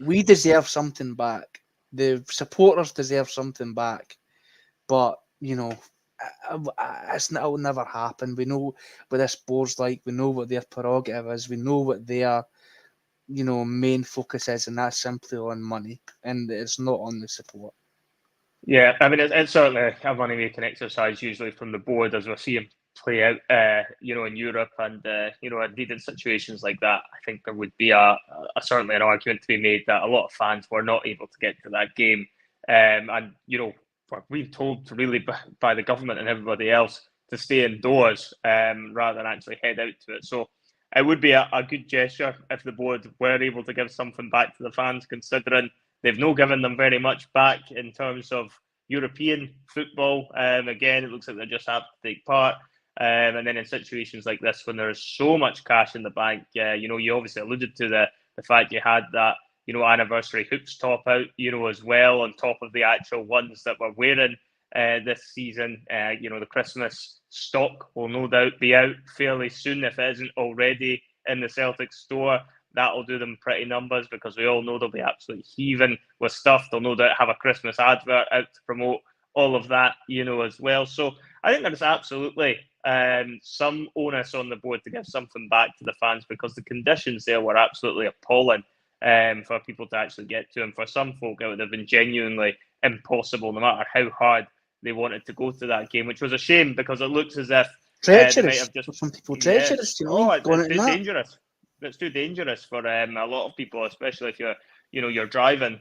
we deserve something back. The supporters deserve something back. But, it'll never happen. We know what this board's like. We know what their prerogative is. We know what their, main focus is, and that's simply on money. And it's not on the support. Yeah, I mean, it's certainly a money-making exercise usually from the board as we're seeing play out, in Europe, and indeed in situations like that, I think there would be a certainly an argument to be made that a lot of fans were not able to get to that game, and we're being told to really by the government and everybody else to stay indoors rather than actually head out to it. So it would be a good gesture if the board were able to give something back to the fans, considering they've not given them very much back in terms of European football. Again, it looks like they just have to take part. And then in situations like this, when there's so much cash in the bank, you obviously alluded to the fact you had that, anniversary hoops top out, as well, on top of the actual ones that we're wearing this season. The Christmas stock will no doubt be out fairly soon if it isn't already in the Celtic store. That'll do them pretty numbers because we all know they'll be absolutely heaving with stuff. They'll no doubt have a Christmas advert out to promote all of that, as well. So I think there's absolutely some onus on the board to give something back to the fans because the conditions there were absolutely appalling for people to actually get to. And for some folk, it would have been genuinely impossible, no matter how hard they wanted to go to that game, which was a shame because it looks as if treacherous. they might have just... For some people, treacherous. It's too dangerous. It's too dangerous for a lot of people, especially if you're driving.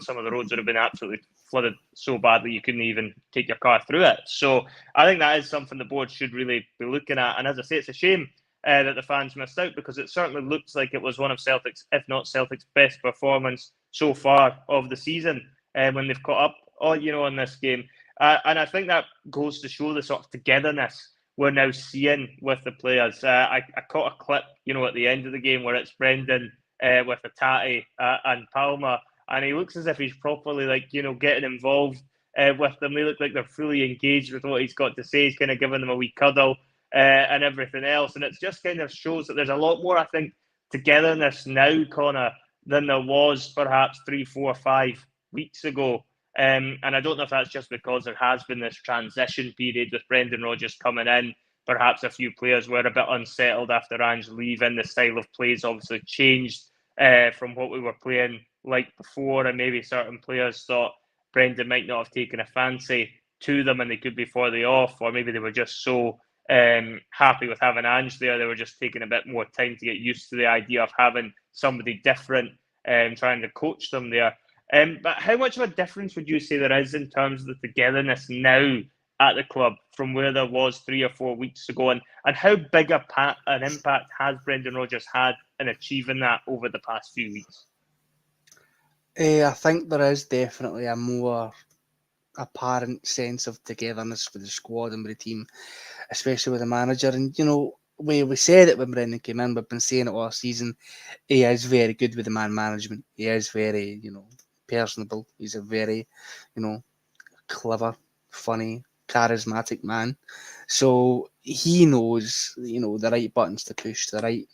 Some of the roads would have been absolutely flooded so badly you couldn't even take your car through it. So I think that is something the board should really be looking at. And as I say, it's a shame that the fans missed out because it certainly looks like it was one of Celtic's, if not Celtic's, best performance so far of the season when they've caught up, on this game. And I think that goes to show the sort of togetherness we're now seeing with the players. I caught a clip, at the end of the game where it's Brendan with Hatate and Palma, and he looks as if he's properly getting involved with them. They look like they're fully engaged with what he's got to say. He's kind of giving them a wee cuddle and everything else, and it just kind of shows that there's a lot more, I think, togetherness now, Connor, than there was perhaps 3, 4, 5 weeks ago. And I don't know if that's just because there has been this transition period with Brendan Rodgers coming in. Perhaps a few players were a bit unsettled after Ange leaving. The style of play has obviously changed from what we were playing like before, and maybe certain players thought Brendan might not have taken a fancy to them and they could be further off, or maybe they were just so happy with having Ange there. They were just taking a bit more time to get used to the idea of having somebody different and trying to coach them there. But how much of a difference would you say there is in terms of the togetherness now at the club from where there was 3 or 4 weeks ago? And how big an impact has Brendan Rodgers had in achieving that over the past few weeks? I think there is definitely a more apparent sense of togetherness with the squad and with the team, especially with the manager. And, we said it when Brendan came in, we've been saying it all season. He is very good with the man management. He is very, personable. He's a very, clever, funny, charismatic man. So he knows, the right buttons to push, the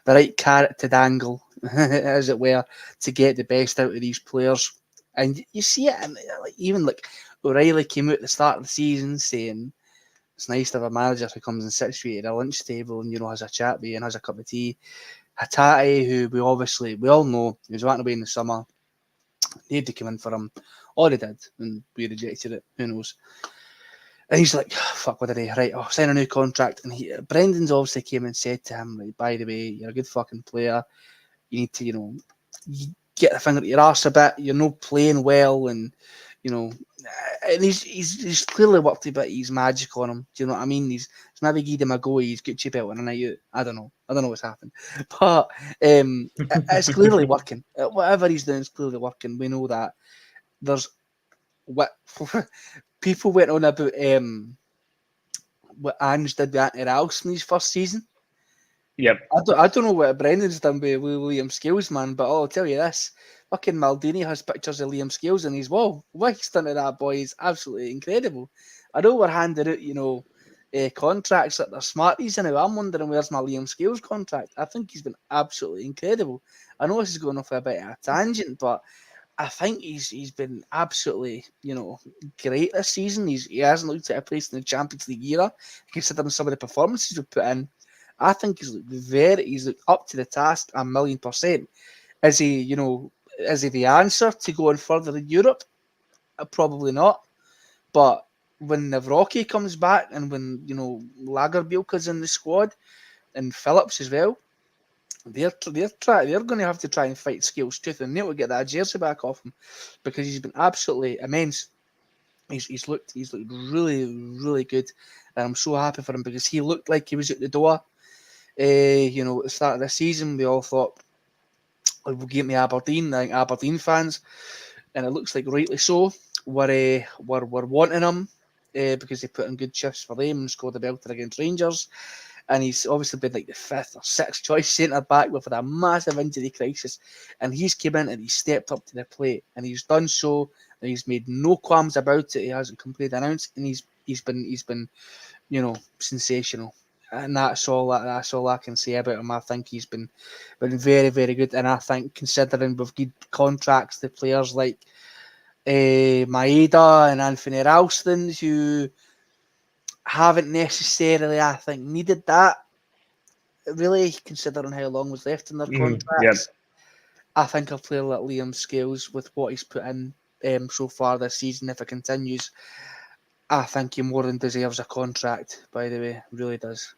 right carrot to dangle, as it were, to get the best out of these players. And you see it, and even like O'Reilly came out at the start of the season saying it's nice to have a manager who comes and sits with you at a lunch table and has a chat with you and has a cup of tea. Hatate, who we all know, he was wanting away in the summer. They had to come in for him, or they did, and we rejected it. Who knows? And he's like, fuck, what did he? Right, I'll sign a new contract. And Brendan's obviously came and said to him, like, by the way, you're a good fucking player. You need to, you get the finger at your arse a bit. You're not playing well, and and he's clearly worked a bit. He's magic on him. Do you know what I mean? He's maybe given him a go. He's got cheap out on a night out. I don't know what's happened, but it's clearly working. Whatever he's doing is clearly working. We know that. There's what people went on about what Ange did with Anthony Ralston in his first season. Yep. I don't know what Brendan's done with Liam Scales, man, but I'll tell you this. Fucking Maldini has pictures of Liam Scales on his wall. What he's done to that boy is absolutely incredible. I know we're handing out, contracts that they're smarties in. I'm wondering where's my Liam Scales contract. I think he's been absolutely incredible. I know this is going off a bit of a tangent, but I think he's been absolutely, great this season. He hasn't looked at a place in the Champions League era, considering some of the performances we've put in. I think he's looked up to the task 1,000,000%. Is he, is he the answer to going further in Europe? Probably not. But when Navroki comes back and when, Lagerbielke's in the squad and Phillips as well, they're going to have to try and fight Scales tooth and nail to get that jersey back off him, because he's been absolutely immense. He's looked really, really good, and I'm so happy for him because he looked like he was at the door. At the start of the season, we all thought we'll get me Aberdeen. I think Aberdeen fans, and it looks like rightly so, were wanting him because they put in good shifts for them and scored the belter against Rangers. And he's obviously been like the 5th or 6th choice centre back with a massive injury crisis, and he's come in and he's stepped up to the plate, and he's done so, and he's made no qualms about it. He hasn't completely announced, and he's been sensational. And that's all I can say about him. I think he's been very, very good. And I think, considering we've got contracts to players like Maeda and Anthony Ralston, who haven't necessarily, I think, needed that, really, considering how long was left in their contracts. Yep. I think a player like Liam Scales, with what he's put in so far this season, if it continues, I think he more than deserves a contract, by the way. Really does.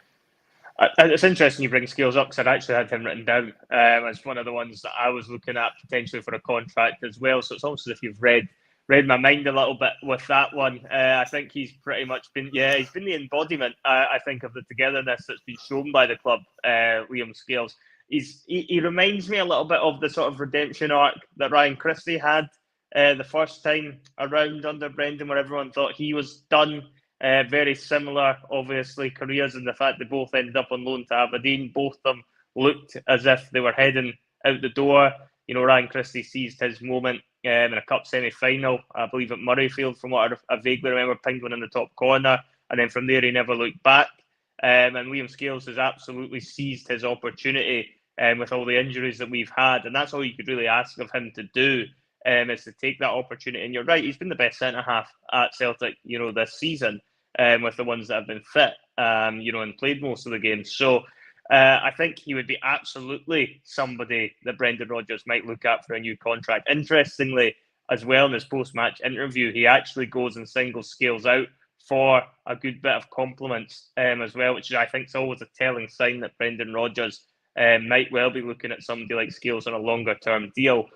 It's interesting you bring Scales up, because I'd actually had him written down as one of the ones that I was looking at potentially for a contract as well. So it's almost as if you've read my mind a little bit with that one. I think he's pretty much been the embodiment, I think, of the togetherness that's been shown by the club, Liam Scales. He reminds me a little bit of the sort of redemption arc that Ryan Christie had the first time around under Brendan, where everyone thought he was done. Very similar, obviously, careers, and the fact they both ended up on loan to Aberdeen. Both of them looked as if they were heading out the door. Ryan Christie seized his moment in a cup semi-final, I believe at Murrayfield, from what I vaguely remember, pinged one in the top corner, and then from there he never looked back. And Liam Scales has absolutely seized his opportunity with all the injuries that we've had, and that's all you could really ask of him to do, is to take that opportunity. And you're right, he's been the best centre-half at Celtic, this season, with the ones that have been fit, and played most of the games. So I think he would be absolutely somebody that Brendan Rodgers might look at for a new contract. Interestingly, as well, in his post-match interview, he actually goes and singles Scales out for a good bit of compliments as well, which I think is always a telling sign that Brendan Rodgers might well be looking at somebody like Scales on a longer-term deal.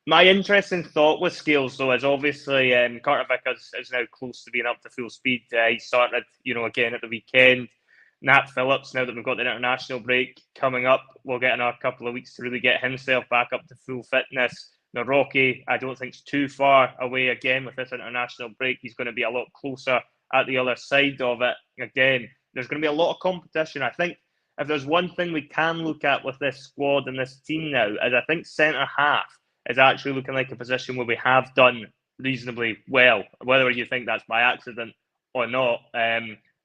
My interesting thought with Scales, though, is obviously Carter Vickers is now close to being up to full speed. He started, again at the weekend. Nat Phillips, now that we've got the international break coming up, we'll get another couple of weeks to really get himself back up to full fitness. Now, Rocky, I don't think is too far away again with this international break. He's going to be a lot closer at the other side of it. Again, there's going to be a lot of competition. I think if there's one thing we can look at with this squad and this team now, is I think centre-half is actually looking like a position where we have done reasonably well. Whether you think that's by accident or not,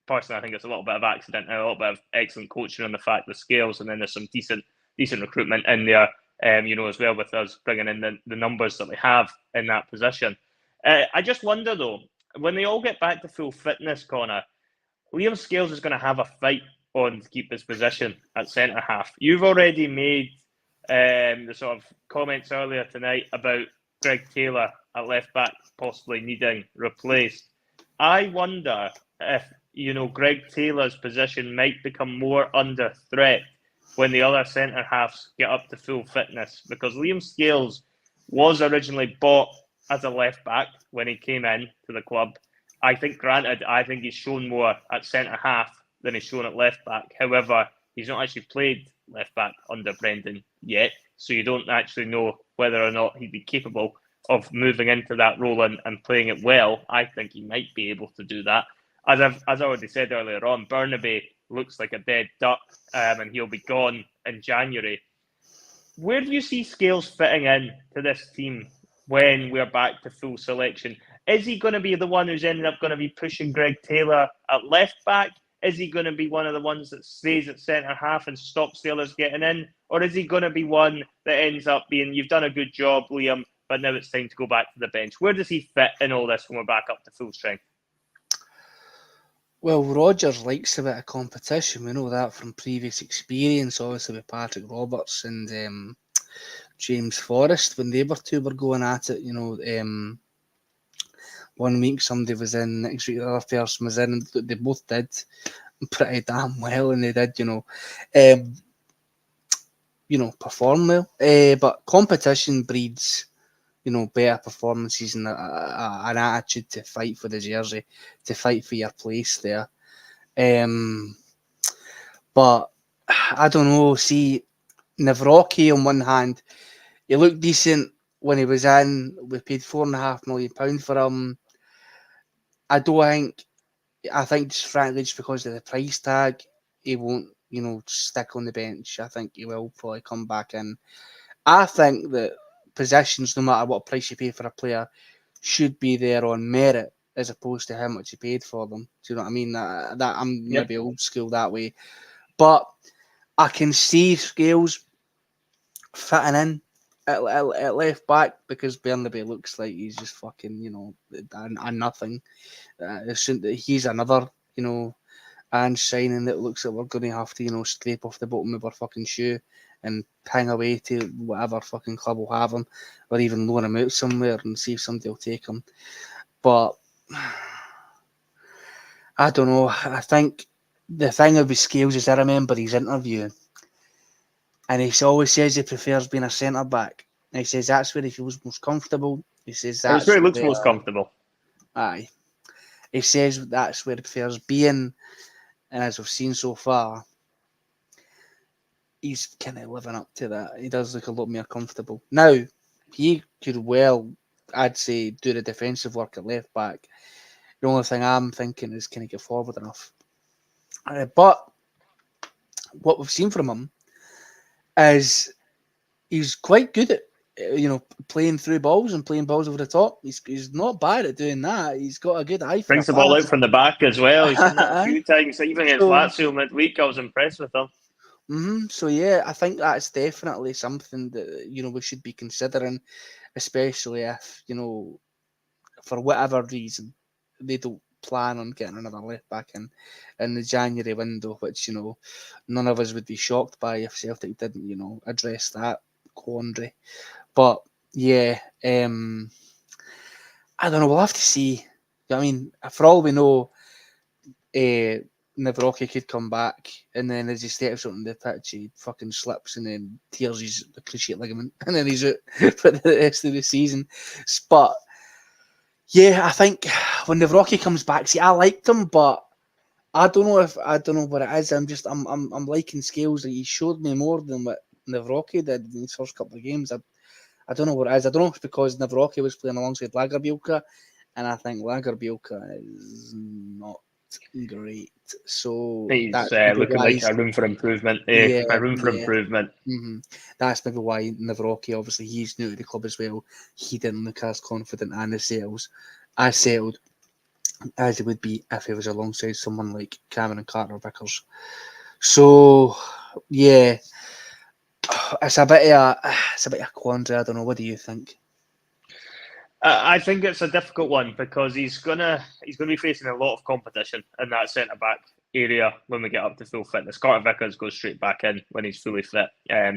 personally, I think it's a little bit of accident and a little bit of excellent coaching on the fact the Scales, and then there's some decent recruitment in there, as well, with us bringing in the numbers that we have in that position. I just wonder, though, when they all get back to full fitness, Connor, Liam Scales is going to have a fight on to keep his position at centre-half. You've already made the sort of comments earlier tonight about Greg Taylor at left-back possibly needing replaced. I wonder if, Greg Taylor's position might become more under threat when the other centre-halves get up to full fitness, because Liam Scales was originally bought as a left-back when he came in to the club. I think he's shown more at centre-half than he's shown at left-back. However, he's not actually played left-back under Brendan yet, so you don't actually know whether or not he'd be capable of moving into that role and playing it well. I think he might be able to do that. As I already said earlier on, Burnaby looks like a dead duck, and he'll be gone in January. Where do you see Scales fitting in to this team when we're back to full selection? Is he going to be the one who's ended up going to be pushing Greg Taylor at left back? Is he going to be one of the ones that stays at centre half and stops the others getting in? Or is he going to be one that ends up being, you've done a good job, Liam, but now it's time to go back to the bench? Where does he fit in all this when we're back up to full strength? Well, Rodgers likes a bit of competition. We know that from previous experience, obviously with Patrick Roberts and James Forrest, when they were going at it. 1 week somebody was in, next week the other person was in, and they both did pretty damn well, and they did, perform well. But competition breeds, better performances and an attitude to fight for the jersey, to fight for your place there. But I don't know. See, Navrocki on one hand, he looked decent when he was in. We paid £4.5 million for him. I think just frankly, just because of the price tag, he won't, stick on the bench. I think he will probably come back in. I think that positions, no matter what price you pay for a player, should be there on merit as opposed to how much you paid for them. Do you know what I mean? That I'm maybe old school that way, but I can see Scales fitting in at left back because Burnaby looks like he's just fucking, and nothing. He's another, and signing that looks like we're going to have to, scrape off the bottom of our fucking shoe and hang away to whatever fucking club will have him, or even loan him out somewhere and see if somebody will take him. But I don't know. I think the thing with Scales is I remember his interview, and he always says he prefers being a centre back. And he says that's where he feels most comfortable. He says that's where he looks most comfortable. Aye. He says that's where he prefers being, and as we've seen so far, he's kind of living up to that. He does look a lot more comfortable. Now, he could well, I'd say, do the defensive work at left back. The only thing I'm thinking is, can he get forward enough? But what we've seen from him is he's quite good at, playing through balls and playing balls over the top. He's not bad at doing that. He's got a good eye for brings the ball out from the back as well. He's done that a few times. Even against Lazio midweek, I was impressed with him. So yeah, I think that's definitely something that we should be considering, especially if for whatever reason they don't plan on getting another left back in the January window, which none of us would be shocked by if Celtic didn't address that quandary. But yeah, I don't know. We'll have to see. I mean, for all we know, Navrocki could come back, and then as he steps on the pitch, he fucking slips and then tears his cruciate ligament, and then he's out for the rest of the season. But yeah, I think when Navrocki comes back, see, I liked him, but I don't know what it is. I'm liking Scales. Like, he showed me more than what Navrocki did in his first couple of games. I don't know what it is. I don't know if it's because Navrocki was playing alongside Lagerbielke, and I think Lagerbielke is not great. So He's that's maybe looking why like he's a room for improvement. yeah, A room for yeah. improvement. That's maybe why Navrocki, obviously he's new to the club as well. He didn't look as confident and as settled as he would be if he was alongside someone like Cameron Carter-Vickers. So yeah, it's a bit of a quandary. I don't know. What do you think? I think it's a difficult one because he's gonna be facing a lot of competition in that centre back area when we get up to full fitness. Carter Vickers goes straight back in when he's fully fit,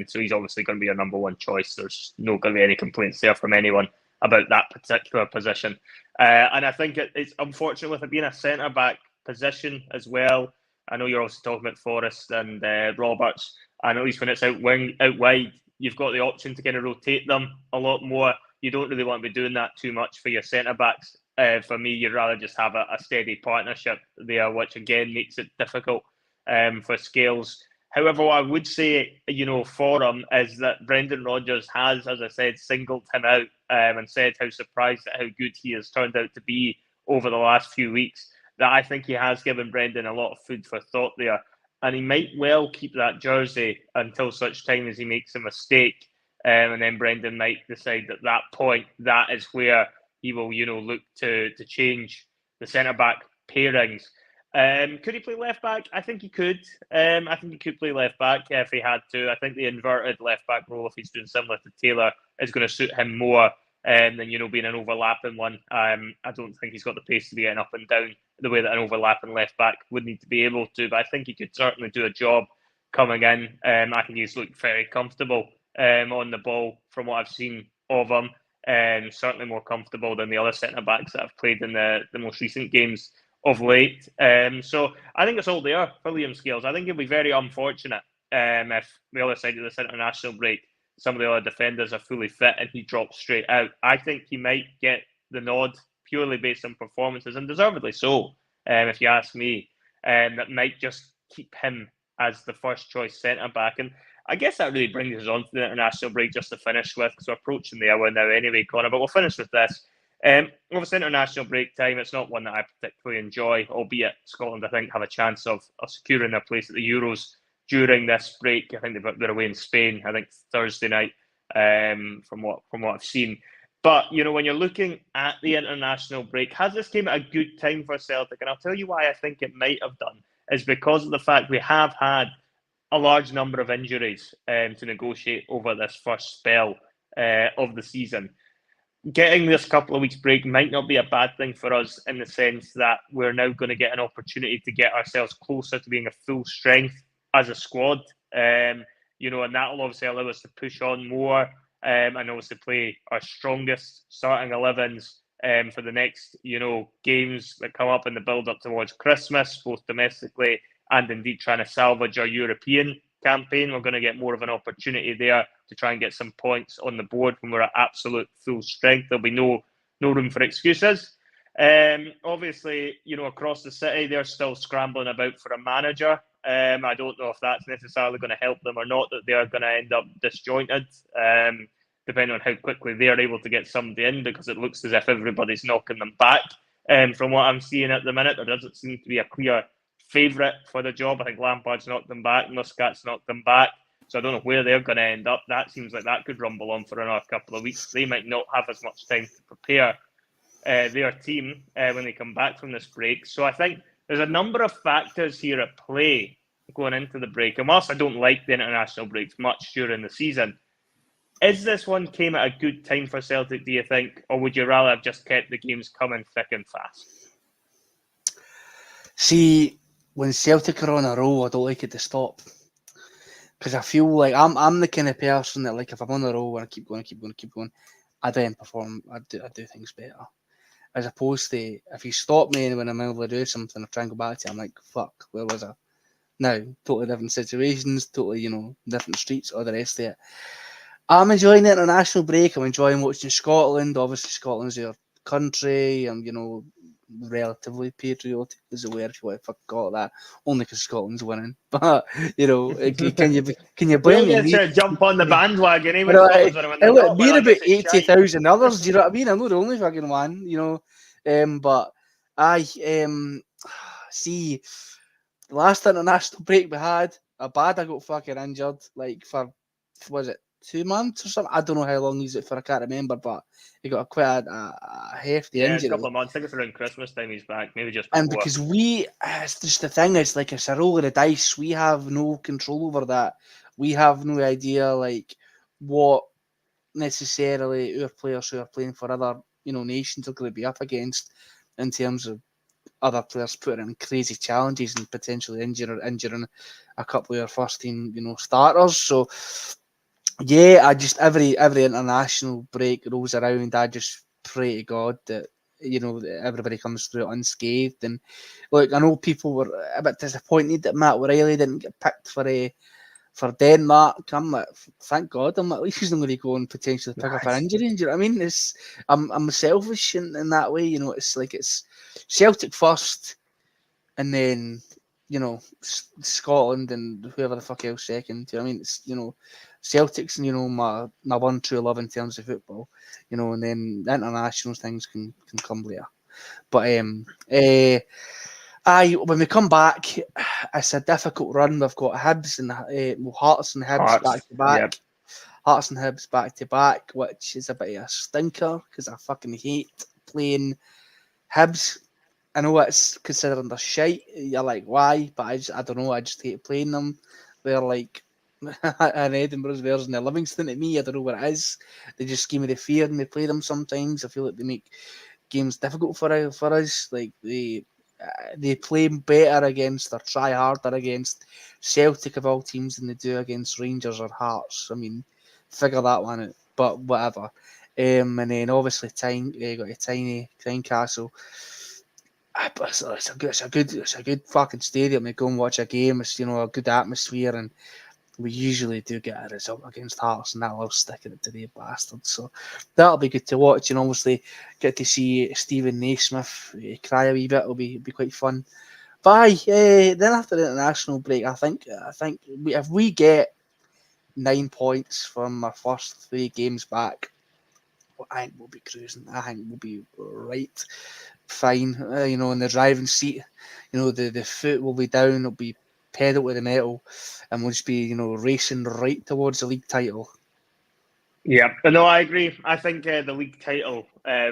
so he's obviously going to be your number one choice. There's no going to be any complaints there from anyone about that particular position, and I think it's unfortunate with it being a centre back position as well. I know you're also talking about Forrest and Roberts, and at least when it's out wide, you've got the option to kind of rotate them a lot more. You don't really want to be doing that too much for your centre backs. For me, you'd rather just have a steady partnership there, which again makes it difficult for Scales. However, what I would say, for him is that Brendan Rodgers has, as I said, singled him out and said how surprised at how good he has turned out to be over the last few weeks. That I think he has given Brendan a lot of food for thought there. And he might well keep that jersey until such time as he makes a mistake. And then Brendan might decide at that point that is where he will, look to change the centre back pairings. Could he play left back? I think he could. I think he could play left back if he had to. I think the inverted left back role, if he's doing similar to Taylor, is going to suit him more than being an overlapping one. I don't think he's got the pace to be getting up and down the way that an overlapping left back would need to be able to. But I think he could certainly do a job coming in. I think he's looked very comfortable on the ball from what I've seen of him. Certainly more comfortable than the other centre backs that have played in the most recent games of late. So I think it's all there for Liam Scales. I think it'll be very unfortunate if the other side of this international break, some of the other defenders are fully fit and he drops straight out. I think he might get the nod purely based on performances, and deservedly so, if you ask me. That might just keep him as the first choice centre back. And I guess that really brings us on to the international break just to finish with, because we're approaching the hour now anyway, Connor, but we'll finish with this. Obviously, international break time, it's not one that I particularly enjoy, albeit Scotland, I think, have a chance of securing their place at the Euros during this break. I think they're away in Spain, I think Thursday night, from what I've seen. But, when you're looking at the international break, has this came at a good time for Celtic? And I'll tell you why I think it might have done, is because of the fact we have had a large number of injuries to negotiate over this first spell of the season. Getting this couple of weeks break might not be a bad thing for us in the sense that we're now going to get an opportunity to get ourselves closer to being a full strength as a squad. And that will obviously allow us to push on more and obviously play our strongest starting 11s for the next, games that come up in the build up towards Christmas, both domestically and indeed trying to salvage our European campaign. We're going to get more of an opportunity there to try and get some points on the board when we're at absolute full strength. There'll be no room for excuses. Obviously, across the city, they're still scrambling about for a manager. I don't know if that's necessarily going to help them or not, that they're going to end up disjointed, depending on how quickly they're able to get somebody in, because it looks as if everybody's knocking them back. From what I'm seeing at the minute, there doesn't seem to be a clear favourite for the job. I think Lampard's knocked them back, Muscat's knocked them back. So I don't know where they're going to end up. That seems like that could rumble on for another couple of weeks. They might not have as much time to prepare their team when they come back from this break. So I think there's a number of factors here at play going into the break, and whilst I don't like the international breaks much during the season, is this one came at a good time for Celtic, do you think? Or would you rather have just kept the games coming thick and fast? See, when Celtic are on a roll, I don't like it to stop. Because I feel like I'm the kind of person that, like, if I'm on a roll and I keep going, I then perform, I do things better. As opposed to, if you stop me when I'm able to do something, I try and go back to it, I'm like, fuck, where was I? Now, totally different situations, totally, different streets, all the rest of it. I'm enjoying the international break. I'm enjoying watching Scotland. Obviously, Scotland's your country. I'm, relatively patriotic as a word, if you want to fuck call that. Only because Scotland's winning. But, can you blame We'll me? get to jump on the bandwagon, eh? Me When Scotland's winning, when they're not, me we're and like, about this is shite. 80,000 others, do you know what I mean? I'm not the only fucking one, but see, the last international break we had, I got fucking injured, like, for, was it 2 months or something? I don't know how long he's it for, I can't remember, but he got quite a hefty Yeah, injury. a couple of months. I think it's around Christmas time he's back, maybe just And before. because it's just the thing, it's like it's a roll of the dice. We have no control over that. We have no idea, like, what necessarily our players who are playing for other, nations are going to be up against in terms of other players putting in crazy challenges and potentially injuring a couple of our first team, starters. So yeah, I just every international break rolls around, I just pray to God that that everybody comes through it unscathed. And look, I know people were a bit disappointed that Matt O'Reilly didn't get picked for Denmark. I'm like, thank God. I'm like, at least he's not going to go and potentially pick up an injury. Do you know what I mean? I'm selfish in that way. It's like it's Celtic first, and then Scotland and whoever the fuck else second. Do you know what I mean? It's Celtic's my one true love in terms of football. And then the international things can come later. But when we come back, it's a difficult run. We've got Hibs and Hearts and Hibs back to back. Yep. Hearts and Hibs back to back, which is a bit of a stinker because I fucking hate playing Hibs. I know it's considering they're shite. You're like, why? But I don't know. I just hate playing them. They're like an Edinburgh's version of Livingston to me. I don't know what it is. They just give me the fear and they play them sometimes. I feel like they make games difficult for us. Like they play better against or try harder against Celtic of all teams than they do against Rangers or Hearts. I mean, figure that one out. But whatever. And then obviously got a tiny Tynecastle. But it's a good fucking stadium to go and watch a game. It's a good atmosphere, and we usually do get a result against Hearts, and that'll stick it to the bastards. So that'll be good to watch, and obviously get to see Stephen Naismith cry a wee bit. It'll be quite fun. But then after the international break, I think if we get 9 points from our first 3 games back, I think we'll be cruising. I think we'll be right fine. In the driving seat, the foot will be down. It'll be pedal to the metal, and we'll just be racing right towards the league title. Yeah, no, I agree. I think the league title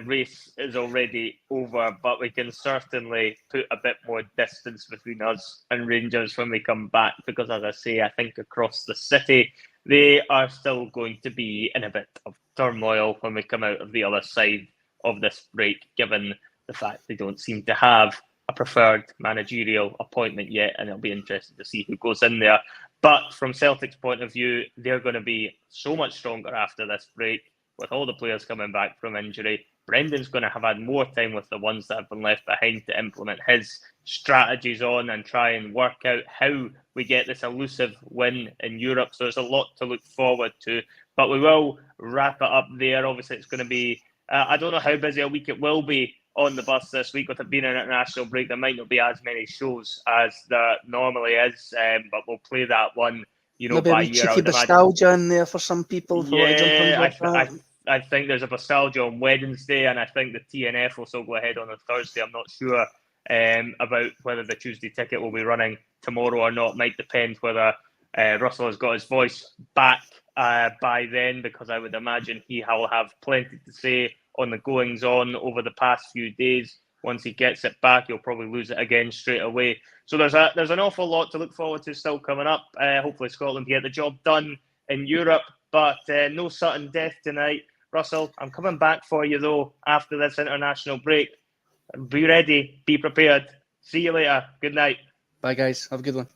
race is already over, but we can certainly put a bit more distance between us and Rangers when we come back, because as I say, I think across the city, they are still going to be in a bit of turmoil when we come out of the other side of this break, given the fact they don't seem to have a preferred managerial appointment yet, and it'll be interesting to see who goes in there. But from Celtic's point of view, they're going to be so much stronger after this break, with all the players coming back from injury. Brendan's going to have had more time with the ones that have been left behind to implement his strategies on and try and work out how we get this elusive win in Europe. So there's a lot to look forward to. But we will wrap it up there. Obviously, it's going to be, I don't know how busy a week it will be on the bus this week. With it being an international break, there might not be as many shows as there normally is, but we'll play that one, Maybe by a year. I cheeky would imagine. Nostalgia in there for some people who want to jump on Yeah, that. I think there's a Bustalgia on Wednesday, and I think the TNF will still go ahead on a Thursday. I'm not sure about whether the Tuesday ticket will be running tomorrow or not. Might depend whether Russell has got his voice back by then, because I would imagine he will have plenty to say on the goings on over the past few days once he gets it back, he'll probably lose it again straight away. So there's an awful lot to look forward to still coming up. Hopefully Scotland get the job done in Europe, but no sudden death tonight. Russell, I'm coming back for you, though, after this international break. Be ready. Be prepared. See you later. Good night. Bye, guys. Have a good one.